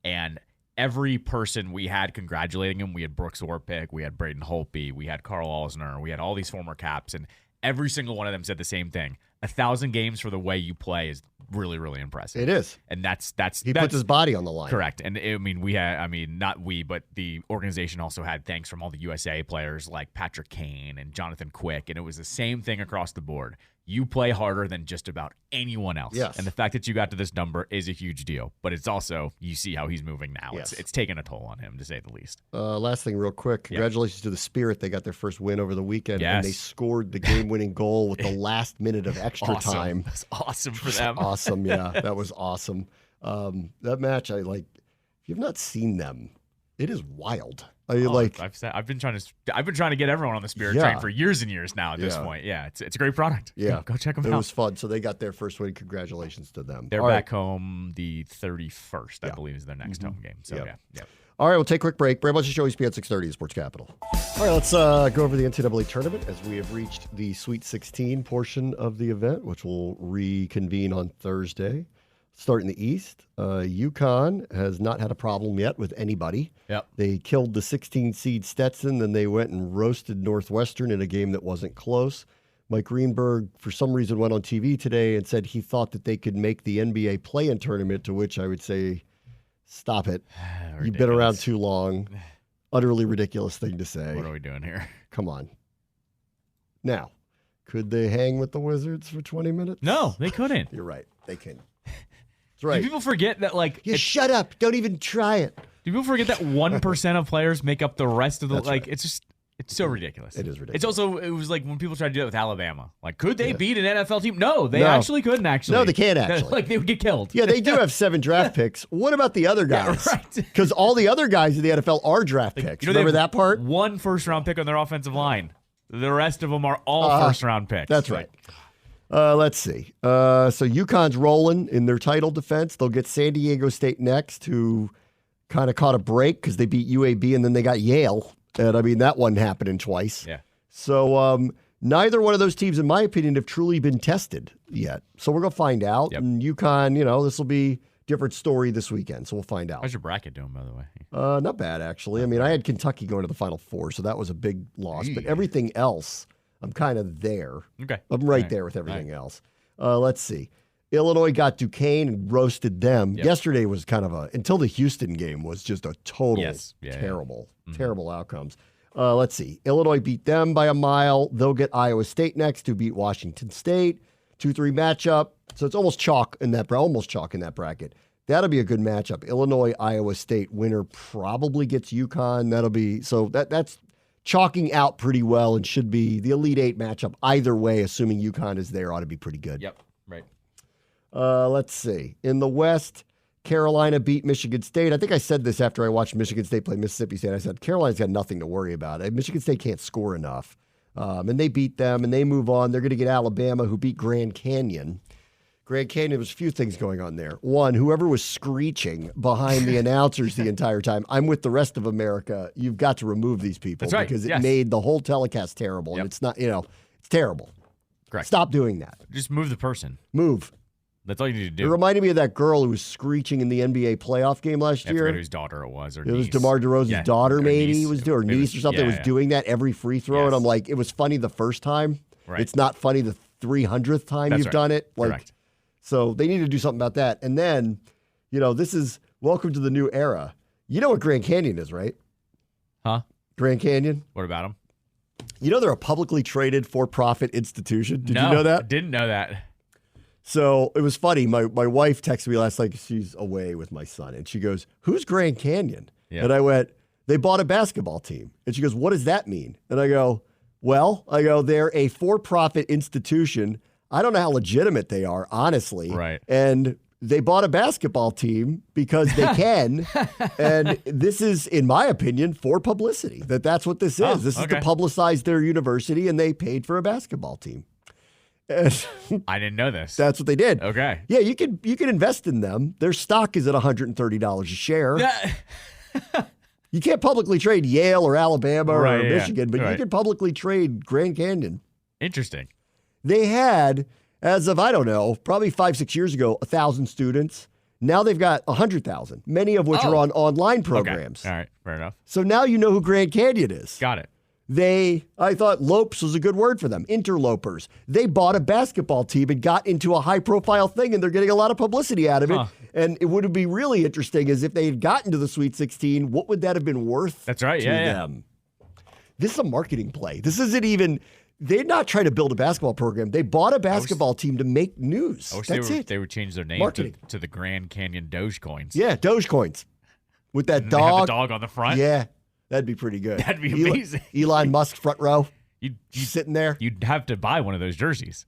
C: And every person we had congratulating him, we had Brooks Orpik, we had Braden Holtby, we had Carl Alsner, we had all these former Caps, and every single one of them said the same thing. 1,000 games for the way you play is really, really impressive.
B: It is.
C: And that's
B: he puts his body on the line.
C: Correct. And not we, but the organization also had thanks from all the USA players like Patrick Kane and Jonathan Quick, and it was the same thing across the board. You play harder than just about anyone else.
B: Yes.
C: And the fact that you got to this number is a huge deal. But it's also, you see how he's moving now.
B: Yes.
C: It's taken a toll on him, to say the least.
B: Last thing real quick. Congratulations to the Spirit. They got their first win over the weekend.
C: Yes.
B: And they scored the game-winning goal with the last minute of extra time.
C: That's awesome for them.
B: Awesome, yeah. That was awesome. That match, if you've not seen them, it is wild.
C: I've been trying to get everyone on the Spirit train for years and years now at this point. Yeah, it's a great product.
B: Yeah.
C: Go check them out.
B: It was fun. So they got their first win. Congratulations to them.
C: They're back home the 31st, I believe, is their next home game. So, yeah.
B: All right, we'll take a quick break. Bram, show ESPN 630 Sports Capital. All right, let's go over the NCAA tournament as we have reached the Sweet 16 portion of the event, which will reconvene on Thursday. Start in the East. UConn has not had a problem yet with anybody.
C: Yep.
B: They killed the 16-seed Stetson, then they went and roasted Northwestern in a game that wasn't close. Mike Greenberg, for some reason, went on TV today and said he thought that they could make the NBA play-in tournament, to which I would say, stop it. You've been around too long. Utterly ridiculous thing to say.
C: What are we doing here?
B: Come on. Now, could they hang with the Wizards for 20 minutes?
C: No, they couldn't.
B: You're right. They couldn't. That's right.
C: Do people forget that,
B: shut up. Don't even try it.
C: Do people forget that 1% of players make up the rest of the,
B: That's right.
C: it's so ridiculous.
B: It is ridiculous.
C: It's also, it was like when people tried to do that with Alabama. Could they beat an NFL team? No, they actually couldn't actually.
B: No, they can't actually.
C: They would get killed.
B: Yeah, they do have 7 draft picks. What about the other guys?
C: Yeah, right.
B: Because all the other guys in the NFL are draft picks. Remember that part?
C: 1 first-round pick on their offensive line. The rest of them are all first-round picks.
B: That's right. Let's see. So UConn's rolling in their title defense. They'll get San Diego State next, who kind of caught a break because they beat UAB and then they got Yale. And, that wasn't happening twice.
C: Yeah.
B: So neither one of those teams, in my opinion, have truly been tested yet. So we're going to find out.
C: Yep.
B: And UConn, this will be a different story this weekend. So we'll find out.
C: How's your bracket doing, by the way?
B: Not bad, actually. I had Kentucky going to the Final Four, so that was a big loss. But everything else, I'm kind of there.
C: Okay.
B: I'm right there with everything else. Let's see. Illinois got Duquesne and roasted them.
C: Yep.
B: Yesterday was kind of until the Houston game was just a total terrible outcomes. Let's see. Illinois beat them by a mile. They'll get Iowa State next, who beat Washington State. 2-3 matchup. So it's almost chalk in that bracket. That'll be a good matchup. Illinois, Iowa State winner probably gets UConn. That'll be that's chalking out pretty well and should be the Elite Eight matchup either way. Assuming UConn is there, ought to be pretty good.
C: Yep. Right.
B: Let's see. In the West, Carolina beat Michigan State. I think I said this after I watched Michigan State play Mississippi State. I said Carolina's got nothing to worry about. Michigan State can't score enough, and they beat them and they move on. They're going to get Alabama, who beat Grand Canyon. Grand Canyon, there was a few things going on there. One, whoever was screeching behind the announcers the entire time, I'm with the rest of America. You've got to remove these people because it made the whole telecast terrible. And it's not, it's terrible.
C: Correct.
B: Stop doing that.
C: Just move the person.
B: Move.
C: That's all you need to do.
B: It reminded me of that girl who was screeching in the NBA playoff game last year.
C: I forget whose daughter it was. Or
B: it was
C: niece.
B: DeMar DeRozan's daughter, maybe. Or niece or something.
C: Yeah,
B: was doing that every free throw. And I'm like, it was funny the first time.
C: Right.
B: It's not funny the 300th time you've done it.
C: Correct.
B: So they need to do something about that. And then, this is welcome to the new era. You know what Grand Canyon is, right?
C: Huh?
B: Grand Canyon?
C: What about them?
B: They're a publicly traded for-profit institution. Did you know that?
C: Didn't know that.
B: So it was funny. My wife texted me last night. She's away with my son. And she goes, who's Grand Canyon?
C: Yeah.
B: And I went, they bought a basketball team. And she goes, what does that mean? And I go, they're a for-profit institution. I don't know how legitimate they are, honestly.
C: Right.
B: And they bought a basketball team because they can. And this is, in my opinion, for publicity. That's what this is. This is to publicize their university, and they paid for a basketball team.
C: I didn't know this.
B: That's what they did.
C: Okay.
B: Yeah, you can invest in them. Their stock is at $130 a share. You can't publicly trade Yale or Alabama or Michigan, but you can publicly trade Grand Canyon.
C: Interesting.
B: They had, as of, I don't know, probably 5-6 years ago, 1,000 students. Now they've got 100,000, many of which are on online programs.
C: Okay. All right. Fair enough.
B: So now you know who Grand Canyon is.
C: Got it.
B: I thought lopes was a good word for them, interlopers. They bought a basketball team and got into a high-profile thing, and they're getting a lot of publicity out of it. And it would be really interesting is if they had gotten to the Sweet 16, what would that have been worth
C: to
B: them? This is a marketing play. This isn't even... They're not trying to build a basketball program. They bought a basketball team to make news.
C: I wish
B: That's it.
C: They would change their name to the Grand Canyon Dogecoins.
B: Yeah, Dogecoins. With that
C: and
B: dog.
C: They have the dog on the front.
B: Yeah, that'd be pretty good.
C: That'd be amazing.
B: Elon Musk front row.
C: You
B: sitting there.
C: You'd have to buy one of those jerseys.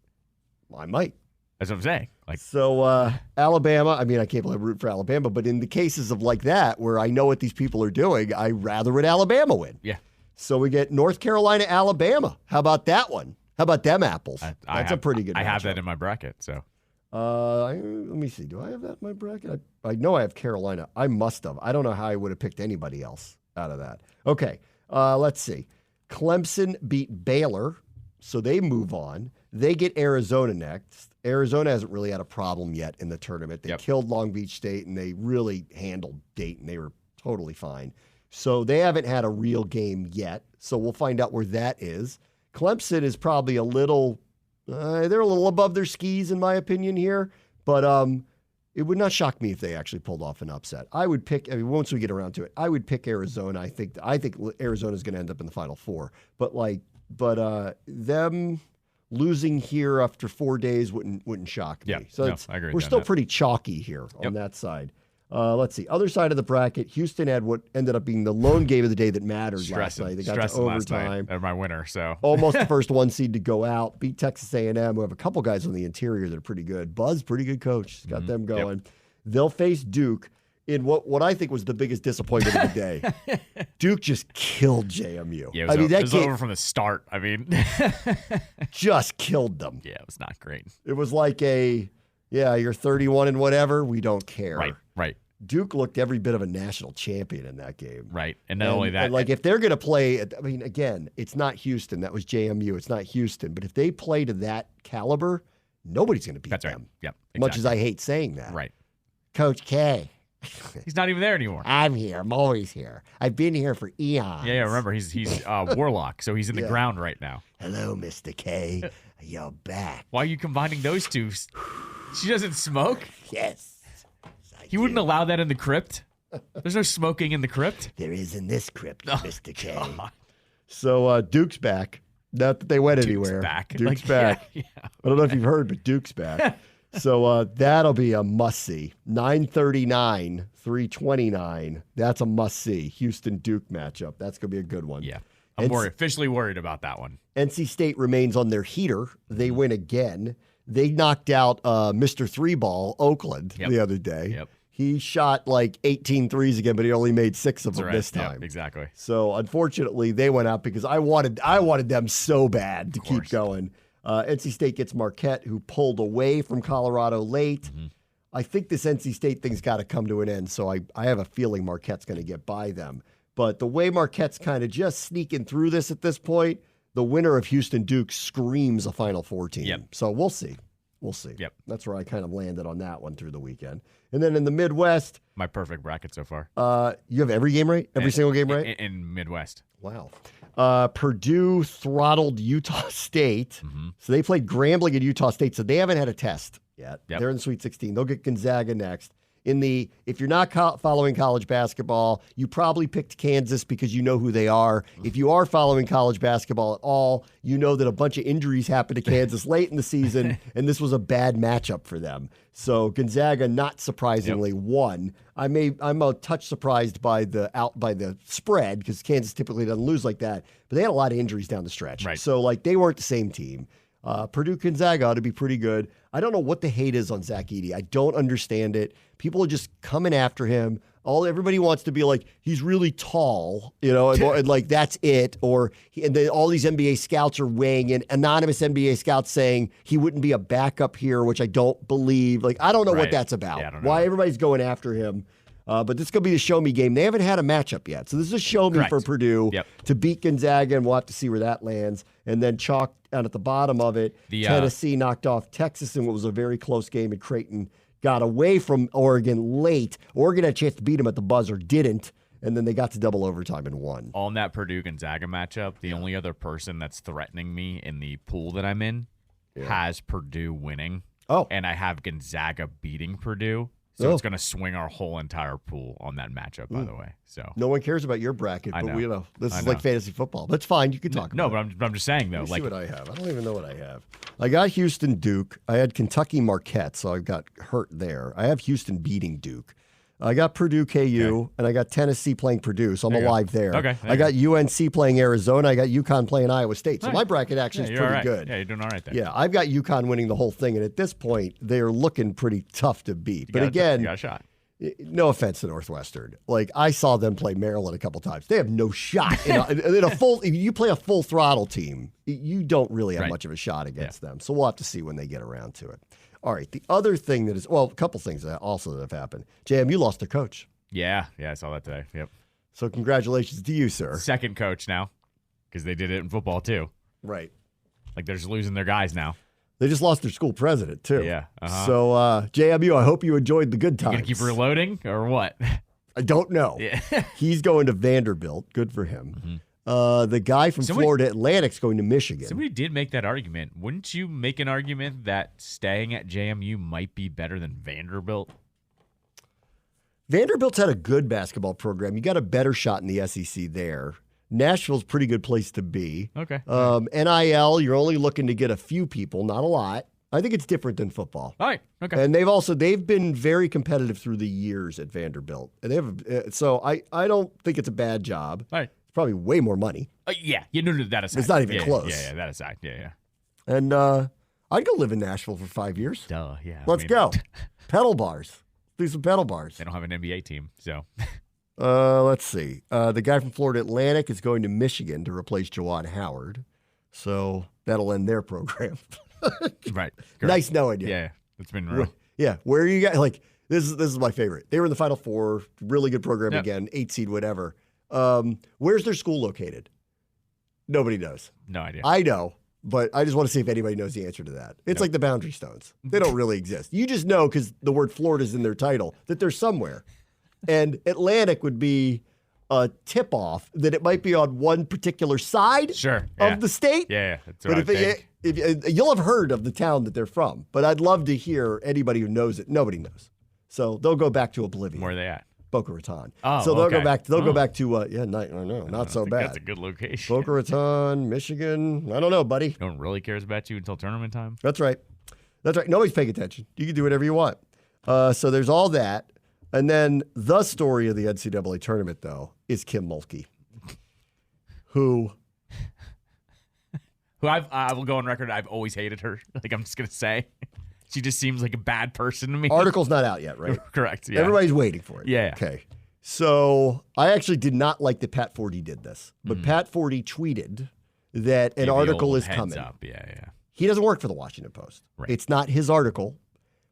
B: I might.
C: That's what I'm saying.
B: So Alabama, I can't believe I root for Alabama, but in the cases of like that, where I know what these people are doing, I rather would Alabama win.
C: Yeah.
B: So we get North Carolina, Alabama. How about that one? How about them apples? That's a pretty good matchup.
C: I have that in my bracket. So
B: let me see. Do I have that in my bracket? I know I have Carolina. I must have. I don't know how I would have picked anybody else out of that. Okay, let's see. Clemson beat Baylor, so they move on. They get Arizona next. Arizona hasn't really had a problem yet in the tournament. They killed Long Beach State, and they really handled Dayton. They were totally fine. So they haven't had a real game yet. So we'll find out where that is. Clemson is probably a little, they're a little above their skis in my opinion here, but it would not shock me if they actually pulled off an upset. I would pick, once we get around to it, I would pick Arizona. I think Arizona is going to end up in the Final Four, but them losing here after 4 days wouldn't shock me. So
C: I agree.
B: We're still pretty chalky here on that side. Let's see. Other side of the bracket, Houston had what ended up being the lone game of the day that mattered last night. They got to overtime.
C: They're my winner, so.
B: Almost the first one seed to go out. Beat Texas A&M, who have a couple guys on the interior that are pretty good. Buzz, pretty good coach. He's got them going. Yep. They'll face Duke in what I think was the biggest disappointment of the day. Duke just killed JMU.
C: Yeah, it was over from the start.
B: Just killed them.
C: Yeah, it was not great.
B: It was like you're 31 and whatever. We don't care.
C: Right.
B: Duke looked every bit of a national champion in that game.
C: Right. And not only that.
B: And if they're going to play, again, it's not Houston. That was JMU. It's not Houston. But if they play to that caliber, nobody's going to beat them.
C: That's right. Yep. Exactly.
B: Much as I hate saying that.
C: Right.
B: Coach K.
C: He's not even there anymore.
B: I'm here. I'm always here. I've been here for eons.
C: Yeah. Remember, he's Warlock, so he's in the ground right now.
B: Hello, Mr. K. You're back.
C: Why are you combining those two? She doesn't smoke?
B: Yes.
C: He wouldn't allow that in the crypt? There's no smoking in the crypt?
B: There is in this crypt, Mr. K. God. So Duke's back. Not that they went anywhere.
C: Back.
B: Duke's back.
C: Yeah.
B: I don't know if you've heard, but Duke's back. So that'll be a must-see. 9:39, 3:29. That's a must-see. Houston-Duke matchup. That's going to be a good one.
C: Yeah. I'm officially worried about that one.
B: NC State remains on their heater. They win again. They knocked out Mr. Three-Ball, Oakland, the other day.
C: Yep.
B: He shot like 18 threes again, but he only made 6 of them this time.
C: Yep, exactly.
B: So unfortunately, they went out because I wanted them so bad to keep going. NC State gets Marquette, who pulled away from Colorado late. Mm-hmm. I think this NC State thing's got to come to an end, so I have a feeling Marquette's going to get by them. But the way Marquette's kind of just sneaking through this at this point, the winner of Houston-Duke screams a Final Four team.
C: Yep.
B: So we'll see. We'll see.
C: Yep.
B: That's where I kind of landed on that one through the weekend. And then in the Midwest.
C: My perfect bracket so far.
B: You have every game right? Every single game right?
C: In Midwest.
B: Wow. Purdue throttled Utah State. Mm-hmm. So they played Grambling and Utah State, so they haven't had a test yet. Yep. They're in the Sweet 16. They'll get Gonzaga next. If you're not following college basketball, you probably picked Kansas because you know who they are. If you are following college basketball at all, you know that a bunch of injuries happened to Kansas late in the season, and this was a bad matchup for them. So Gonzaga, not surprisingly, won. I'm a touch surprised by the spread because Kansas typically doesn't lose like that, but they had a lot of injuries down the stretch.
C: Right.
B: So they weren't the same team. Purdue Gonzaga ought to be pretty good. I don't know what the hate is on Zach Edey. I don't understand it. People are just coming after him. Everybody wants to be like, he's really tall, and like that's it. And then all these NBA scouts are weighing in, anonymous NBA scouts saying he wouldn't be a backup here, which I don't believe. Like, I don't know what that's about.
C: Yeah, I don't know.
B: Why everybody's going after him. But this is going to be the show me game. They haven't had a matchup yet. So this is a show me for Purdue to beat Gonzaga, and we'll have to see where that lands. And then chalk down at the bottom of it, Tennessee knocked off Texas in what was a very close game, and Creighton got away from Oregon late. Oregon had a chance to beat them at the buzzer, didn't, and then they got to double overtime and won.
C: On that Purdue-Gonzaga matchup, the only other person that's threatening me in the pool that I'm in has Purdue winning.
B: Oh.
C: And I have Gonzaga beating Purdue. So it's going to swing our whole entire pool on that matchup, by the way. So
B: no one cares about your bracket, but this is like fantasy football. That's fine. You can talk about it.
C: But I'm just saying, though.
B: Let me see what I have. I don't even know what I have. I got Houston Duke. I had Kentucky Marquette, so I got hurt there. I have Houston beating Duke. I got Purdue KU, and I got Tennessee playing Purdue, so I'm alive there.
C: Okay.
B: I got UNC playing Arizona. I got UConn playing Iowa State. So my bracket actually is pretty good.
C: Yeah, you're doing all right there.
B: Yeah, I've got UConn winning the whole thing, and at this point, they're looking pretty tough to beat.
C: You got a shot.
B: No offense to Northwestern. Like, I saw them play Maryland a couple times. They have no shot. In a full, if you play a full throttle team, you don't really have much of a shot against them. So we'll have to see when they get around to it. All right. The other thing that is, a couple things that have happened. JM, you lost a coach.
C: Yeah, I saw that today. Yep.
B: So congratulations to you, sir.
C: Second coach now, because they did it in football too.
B: Right.
C: Like, they're just losing their guys now.
B: They just lost their school president, too.
C: Yeah. Uh-huh.
B: So, JMU, I hope you enjoyed the good times.
C: You going to keep reloading or what?
B: I don't know.
C: Yeah.
B: He's going to Vanderbilt. Good for him. Mm-hmm. The guy from Florida Atlantic's going to Michigan.
C: Somebody did make that argument. Wouldn't you make an argument that staying at JMU might be better than Vanderbilt?
B: Vanderbilt's had a good basketball program. You got a better shot in the SEC there. Nashville's a pretty good place to be.
C: Okay.
B: NIL, you're only looking to get a few people, not a lot. I think it's different than football.
C: All right. Okay.
B: And they've been very competitive through the years at Vanderbilt. And they have so I don't think it's a bad job.
C: All right.
B: It's probably way more money.
C: Yeah. No, that aside.
B: It's not even close.
C: Yeah, that aside. Yeah.
B: And I'd go live in Nashville for 5 years.
C: Duh, yeah.
B: Let's go. Pedal bars. Do some pedal bars.
C: They don't have an NBA team, so.
B: Let's see. The guy from Florida Atlantic is going to Michigan to replace Juwan Howard. So that'll end their program.
C: Right. Correct.
B: Nice knowing you.
C: Yeah, it's been real.
B: Yeah, where are you guys? Like, this is my favorite. They were in the Final Four. Really good program again. 8 seed, whatever. Where's their school located? Nobody knows.
C: No idea.
B: I know, but I just want to see if anybody knows the answer to that. It's like the Boundary Stones. They don't really exist. You just know because the word Florida's in their title that they're somewhere. And Atlantic would be a tip-off that it might be on one particular side of the state.
C: Yeah, that's what I think.
B: You'll have heard of the town that they're from, but I'd love to hear anybody who knows it. Nobody knows. So they'll go back to oblivion.
C: Where are they at?
B: Boca Raton.
C: Oh,
B: so they'll
C: okay.
B: go back. They'll go back to I know, not so bad.
C: That's a good location.
B: Boca Raton, Michigan. I don't know, buddy.
C: No one really cares about you until tournament time.
B: That's right. That's right. Nobody's paying attention. You can do whatever you want. So there's all that. And then the story of the NCAA tournament, though, is Kim Mulkey, who
C: I will go on record, I've always hated her. Like, I'm just going to say. She just seems like a bad person to me.
B: Article's not out yet, right?
C: Correct, yeah.
B: Everybody's waiting for it.
C: Yeah.
B: Okay. So I actually did not like that Pat Forty did this. But Pat Forty tweeted that an article is coming.
C: Up. Yeah.
B: He doesn't work for the Washington Post.
C: Right.
B: It's not his article,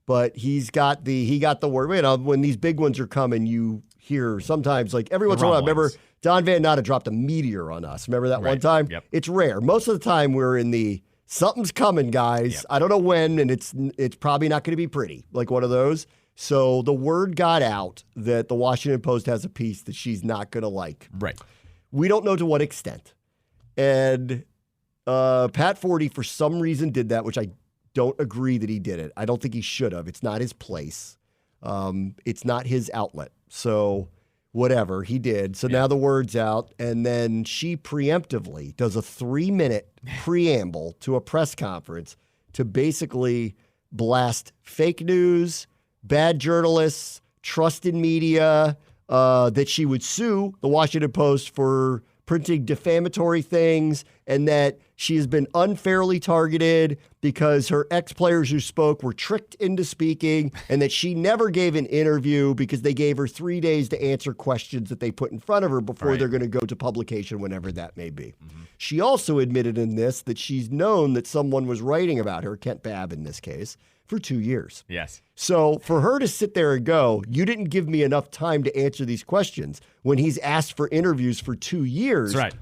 B: but he got the word. You know, when these big ones are coming, you hear sometimes, like every once in a while, I remember Don Van Natta dropped a meteor on us. Remember that one time?
C: Yep.
B: It's rare. Most of the time we're in the something's coming, guys.
C: Yep.
B: I don't know when, and it's probably not going to be pretty, like one of those. So the word got out that the Washington Post has a piece that she's not going to like.
C: Right.
B: We don't know to what extent. And Pat Forty, for some reason, did that, which I don't agree that he did it. I don't think he should have. It's not his place. It's not his outlet. So whatever, he did. So now the word's out. And then she preemptively does a 3-minute preamble to a press conference to basically blast fake news, bad journalists, trusted media, that she would sue the Washington Post for printing defamatory things, and that she has been unfairly targeted because her ex-players who spoke were tricked into speaking, and that she never gave an interview because they gave her 3 days to answer questions that they put in front of her before they're going to go to publication, whenever that may be. Mm-hmm. She also admitted in this that she's known that someone was writing about her, Kent Babb in this case, for 2 years.
C: Yes.
B: So for her to sit there and go, you didn't give me enough time to answer these questions, when he's asked for interviews for 2 years.
C: That's right.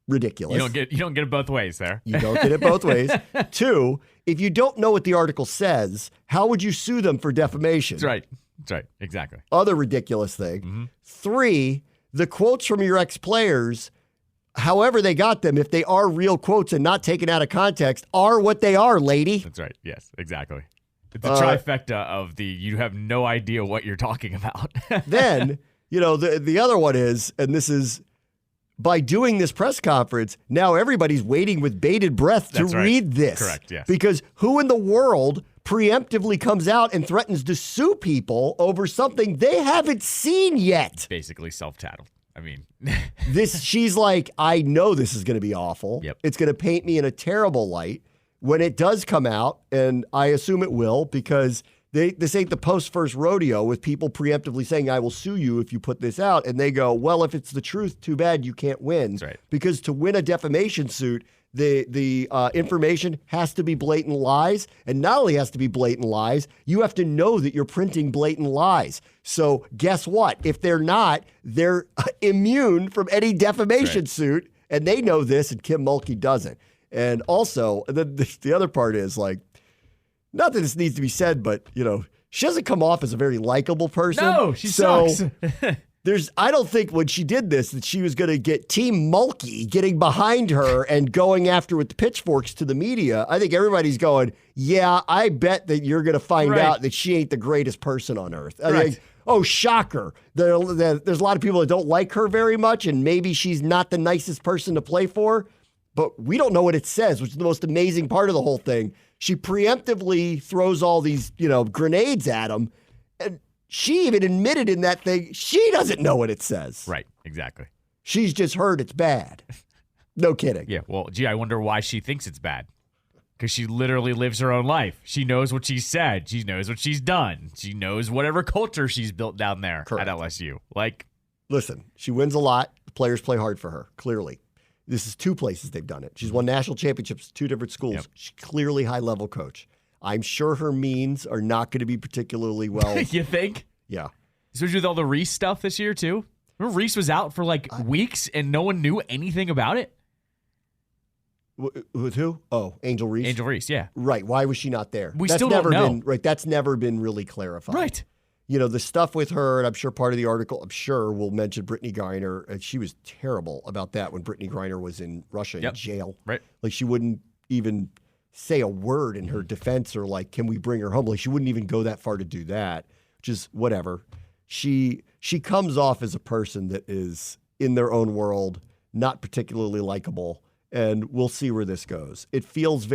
B: Ridiculous.
C: You don't get it both ways there.
B: You don't get it both ways. 2, if you don't know what the article says, how would you sue them for defamation?
C: That's right. That's right. Exactly.
B: Other ridiculous thing. Mm-hmm. 3, the quotes from your ex-players, however they got them, if they are real quotes and not taken out of context, are what they are, lady.
C: That's right. Yes, exactly. It's a trifecta of the you have no idea what you're talking about.
B: Then, the other one is, and this is, by doing this press conference, now everybody's waiting with bated breath to read this.
C: Correct, yes.
B: Because who in the world preemptively comes out and threatens to sue people over something they haven't seen yet?
C: Basically self-titled. I mean,
B: she's like, I know this is going to be awful.
C: Yep.
B: It's going to paint me in a terrible light when it does come out, and I assume it will, because this ain't the Post first rodeo with people preemptively saying, I will sue you if you put this out. And they go, well, if it's the truth, too bad, you can't win.
C: That's right.
B: Because to win a defamation suit, the information has to be blatant lies. And not only has to be blatant lies, you have to know that you're printing blatant lies. So guess what? If they're not, they're immune from any defamation suit. And they know this, and Kim Mulkey doesn't. And also, the other part is, like, not that this needs to be said, but, she doesn't come off as a very likable person.
C: No, she sucks.
B: I don't think when she did this that she was going to get Team Mulkey getting behind her and going after with the pitchforks to the media. I think everybody's going, yeah, I bet that you're going to find out that she ain't the greatest person on earth. I think, oh, shocker. There's a lot of people that don't like her very much, and maybe she's not the nicest person to play for. But we don't know what it says, which is the most amazing part of the whole thing. She preemptively throws all these, grenades at him. And she even admitted in that thing, she doesn't know what it says.
C: Right, exactly.
B: She's just heard it's bad. No kidding.
C: Yeah, well, gee, I wonder why she thinks it's bad. Because she literally lives her own life. She knows what she said. She knows what she's done. She knows whatever culture she's built down there at LSU.
B: Listen, she wins a lot. The players play hard for her, clearly. This is 2 places they've done it. She's won national championships at 2 different schools. Yep. She's clearly high-level coach. I'm sure her means are not going to be particularly well.
C: You think?
B: Yeah.
C: Especially with all the Reese stuff this year, too. Remember Reese was out for weeks and no one knew anything about it?
B: With who? Oh, Angel Reese?
C: Angel Reese, yeah.
B: Right. Why was she not there?
C: That's still don't know.
B: That's never been really clarified.
C: Right.
B: The stuff with her, and I'm sure part of the article, will mention Brittany Griner, and she was terrible about that when Brittany Griner was in Russia in jail.
C: Right.
B: Like, she wouldn't even say a word in her defense, or like, can we bring her home? Like, she wouldn't even go that far to do that, which is whatever. She comes off as a person that is in their own world, not particularly likable, and we'll see where this goes. It feels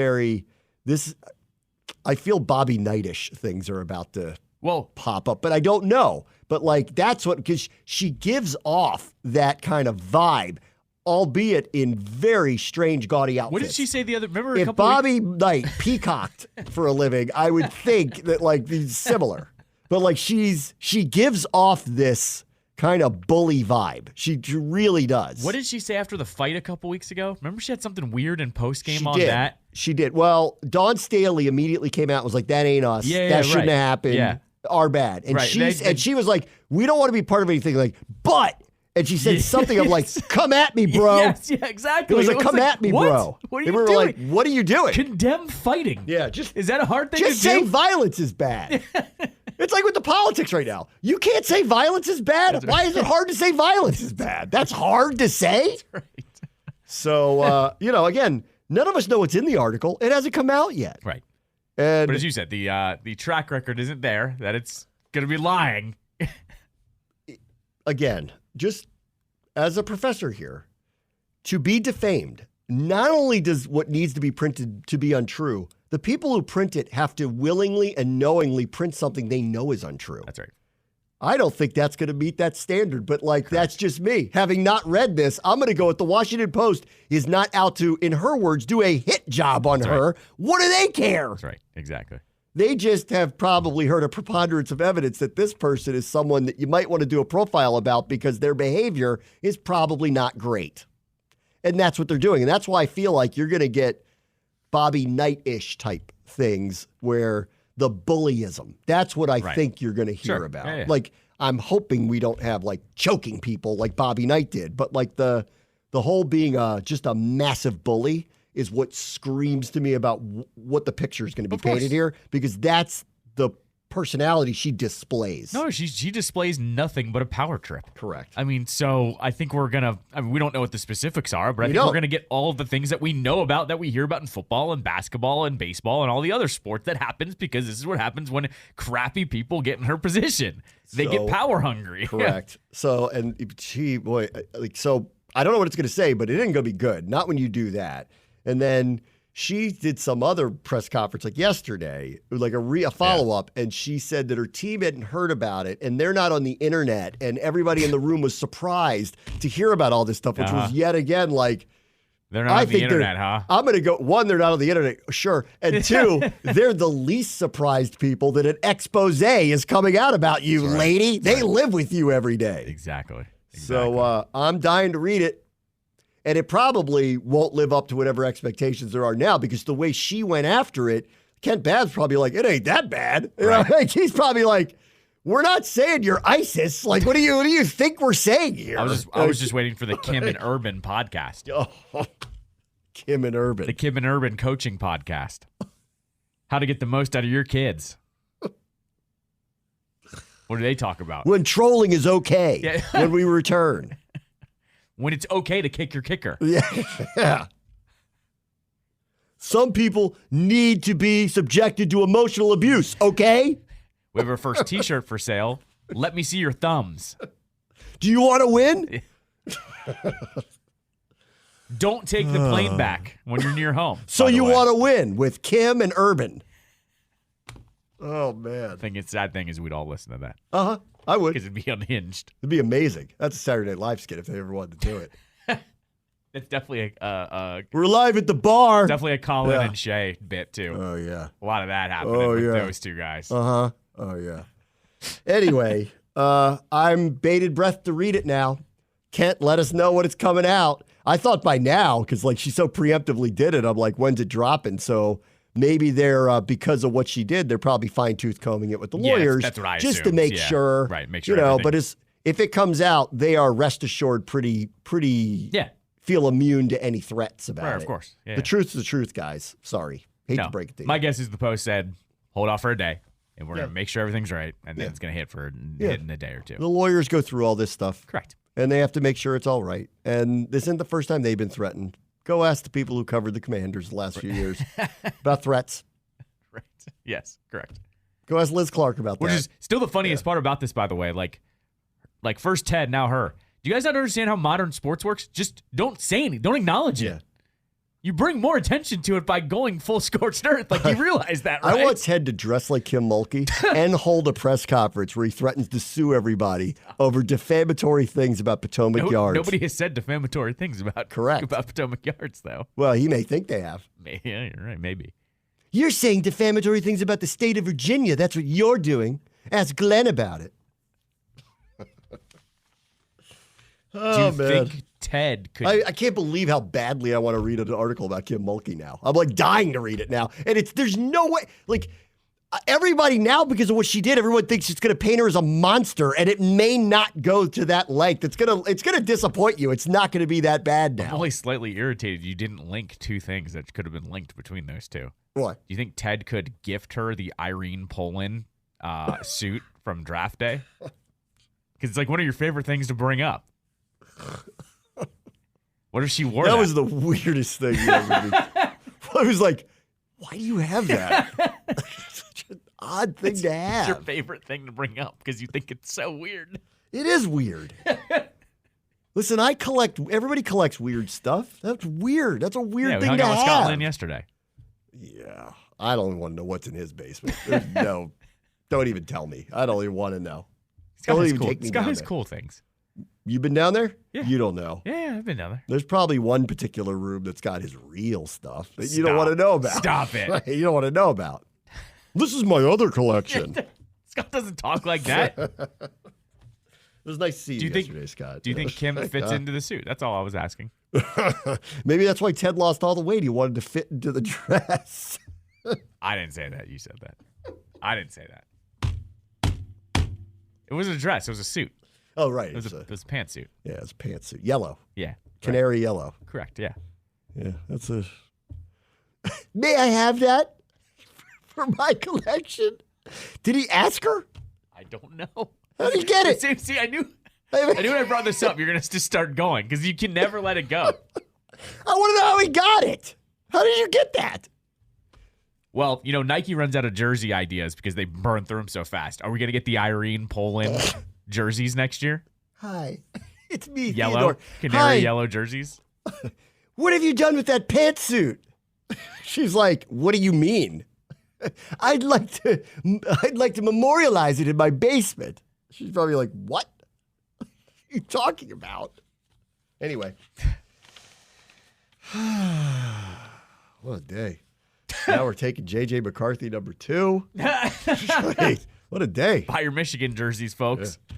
B: I feel Bobby Knight-ish things are about to
C: Well,
B: pop up, but I don't know. But like that's what, because she gives off that kind of vibe, albeit in very strange, gaudy outfits.
C: what did she say the other? Remember a
B: If
C: couple
B: Bobby Knight peacocked for a living, I would think that like he's similar. But like she gives off this kind of bully vibe. She really does.
C: What did she say after the fight a couple weeks ago? Remember she had something weird in post game on
B: did.
C: that?
B: She did. Well, Dawn Staley immediately came out and was like, that ain't us. That shouldn't have happened.
C: Yeah.
B: Our bad. And
C: Right.
B: and she was like, we don't want to be part of anything. Like, but, and she said something of like, come at me, bro.
C: Yes, yeah, exactly.
B: It was like, come at me,
C: what?
B: bro.
C: What are
B: And
C: you
B: we were
C: doing?
B: like, what are you doing?
C: Condemn fighting.
B: Yeah,
C: Is that a hard thing to do?
B: just say violence is bad. It's like with the politics right now. You can't say violence is bad. Why is it hard to say violence is bad? That's hard to say.
C: That's right.
B: So, again, none of us know what's in the article. It hasn't come out yet.
C: Right.
B: And
C: But as you said, the track record isn't there, that it's going to be lying.
B: again, just as a professor here, to be defamed, not only does what needs to be printed to be untrue, the people who print it have to willingly and knowingly print something they know is untrue.
C: That's right.
B: I don't think that's going to meet that standard, but that's just me. Having not read this, I'm going to go with the Washington Post is not out to, in her words, do a hit job on her.
C: Right.
B: What do they care?
C: That's right. Exactly.
B: They just have probably heard a preponderance of evidence that this person is someone that you might want to do a profile about because their behavior is probably not great. And that's what they're doing. And that's why I feel like you're going to get Bobby Knight-ish type things where the bullyism, that's what I think you're going to hear about.
C: Yeah, yeah.
B: Like, I'm hoping we don't have like choking people like Bobby Knight did, but like the whole being just a massive bully is what screams to me about what the picture is going to be painted here, because that's the personality she displays.
C: No, she displays nothing but a power trip.
B: Correct.
C: I mean, so I think we're going to, we don't know what the specifics are, but I think
B: don't.
C: we're going to get all of the things that we know about, that we hear about in football and basketball and baseball and all the other sports that happens, because this is what happens when crappy people get in her position. They get power hungry.
B: Correct. So, and so I don't know what it's going to say, but it isn't going to be good. Not when you do that. And then she did some other press conference like yesterday, like a follow-up, and she said that her team hadn't heard about it, and they're not on the internet, and everybody in the room was surprised to hear about all this stuff, which was yet again like,
C: they're not on the internet, huh?
B: I'm going to go, one, they're not on the internet, sure, and two, they're the least surprised people that an expose is coming out about you, lady. They live with you every day.
C: Exactly.
B: So I'm dying to read it. And it probably won't live up to whatever expectations there are now, because the way she went after it, Kent Babb's probably like, it ain't that bad. You know, like, he's probably like, we're not saying you're ISIS. Like, what do you think we're saying here?
C: I was just waiting for the Kim and Urban podcast.
B: Oh, Kim and Urban.
C: The Kim and Urban coaching podcast. How to get the most out of your kids. What do they talk about?
B: When trolling is okay. When we return.
C: When it's okay to kick your kicker.
B: Yeah. Some people need to be subjected to emotional abuse, okay?
C: We have our first T-shirt for sale. Let me see your thumbs.
B: Do you want to win?
C: Don't take the plane back when you're near home.
B: So you want to win with Kim and Urban. Oh, man.
C: I think it's sad thing is we'd all listen to that.
B: Uh-huh. I would.
C: Because it'd be unhinged.
B: It'd be amazing. That's a Saturday Night Live skit if they ever wanted to do it.
C: It's definitely
B: We're live at the bar.
C: Definitely a Colin and Shay bit, too.
B: Oh, yeah.
C: A lot of that happening with those two guys.
B: Uh-huh. Oh, yeah. Anyway, I'm bated breath to read it now. Kent, let us know when it's coming out. I thought by now, because like she so preemptively did it, I'm like, when's it dropping? So maybe they're, because of what she did, they're probably fine-tooth combing it with the lawyers.
C: That's what I
B: just
C: assumed.
B: to make sure.
C: Right, make sure.
B: But if it comes out, they are rest assured pretty feel immune to any threats about it.
C: Of course. Yeah.
B: The truth's the truth, guys. Sorry. Hate to break it to you.
C: My guess is the Post said, hold off for a day, and we're going to make sure everything's right, and then it's going to hit in a day or two.
B: The lawyers go through all this stuff.
C: Correct.
B: And they have to make sure it's all right. And this isn't the first time they've been threatened. Go ask the people who covered the Commanders the last few years about threats.
C: Right. Yes, correct.
B: Go ask Liz Clark about that.
C: Which is still the funniest part about this, by the way. Like first Ted, now her. Do you guys not understand how modern sports works? Just don't say anything. Don't acknowledge it. You bring more attention to it by going full scorched earth. Like, you realize that, right?
B: I want Ted to dress like Kim Mulkey and hold a press conference where he threatens to sue everybody over defamatory things about Potomac Yards.
C: Nobody has said defamatory things about Potomac Yards, though.
B: Well, he may think they have.
C: Yeah, you're right. Maybe.
B: You're saying defamatory things about the state of Virginia. That's what you're doing. Ask Glenn about it.
C: Do you think Ted could...
B: I can't believe how badly I want to read an article about Kim Mulkey now. I'm like dying to read it now. And there's no way, like, everybody now, because of what she did, everyone thinks it's going to paint her as a monster, and it may not go to that length. It's gonna disappoint you. It's not going to be that bad now.
C: I'm only slightly irritated you didn't link two things that could have been linked between those two.
B: What?
C: Do you think Ted could gift her the Irene Poland suit from draft day? Because it's like one of your favorite things to bring up. What if she wore that?
B: That was the weirdest thing you ever did. I was like, why do you have that? Such an odd thing to have.
C: It's your favorite thing to bring up because you think it's so weird.
B: It is weird. Listen, everybody collects weird stuff. That's weird. That's a weird thing to have.
C: We hung out with Scott Lynn yesterday.
B: Yeah. I don't want to know what's in his basement. Don't even tell me. I don't even want to know.
C: Scott has cool things.
B: You been down there?
C: Yeah.
B: You don't know.
C: Yeah, I've been down there.
B: There's probably one particular room that's got his real stuff that you don't want to know about.
C: Stop it.
B: You don't want to know about. This is my other collection.
C: Scott doesn't talk like that.
B: It was nice to see you yesterday, Scott.
C: Do you think Kim fits into the suit? That's all I was asking.
B: Maybe that's why Ted lost all the weight. He wanted to fit into the dress.
C: I didn't say that. You said that. I didn't say that. It wasn't a dress. It was a suit.
B: Oh, right.
C: It was a pantsuit.
B: Yeah, it's a pantsuit. Yellow.
C: Yeah.
B: Canary yellow.
C: Correct, yeah.
B: Yeah, that's a... May I have that for my collection? Did he ask her?
C: I don't know.
B: How did he get it?
C: See, I knew when I brought this up, you're going to just start going because you can never let it go.
B: I want to know how he got it. How did you get that?
C: Well, Nike runs out of jersey ideas because they burn through them so fast. Are we going to get the Irene Poland jerseys next year?
B: Hi, it's me,
C: Yellow,
B: Theodore.
C: canary yellow jerseys.
B: What have you done with that pantsuit? She's like, what do you mean? I'd like to memorialize it in my basement. She's probably like, what are you talking about? Anyway. What a day. Now we're taking JJ McCarthy number 2. What a day.
C: Buy your Michigan jerseys, folks.
B: Yeah.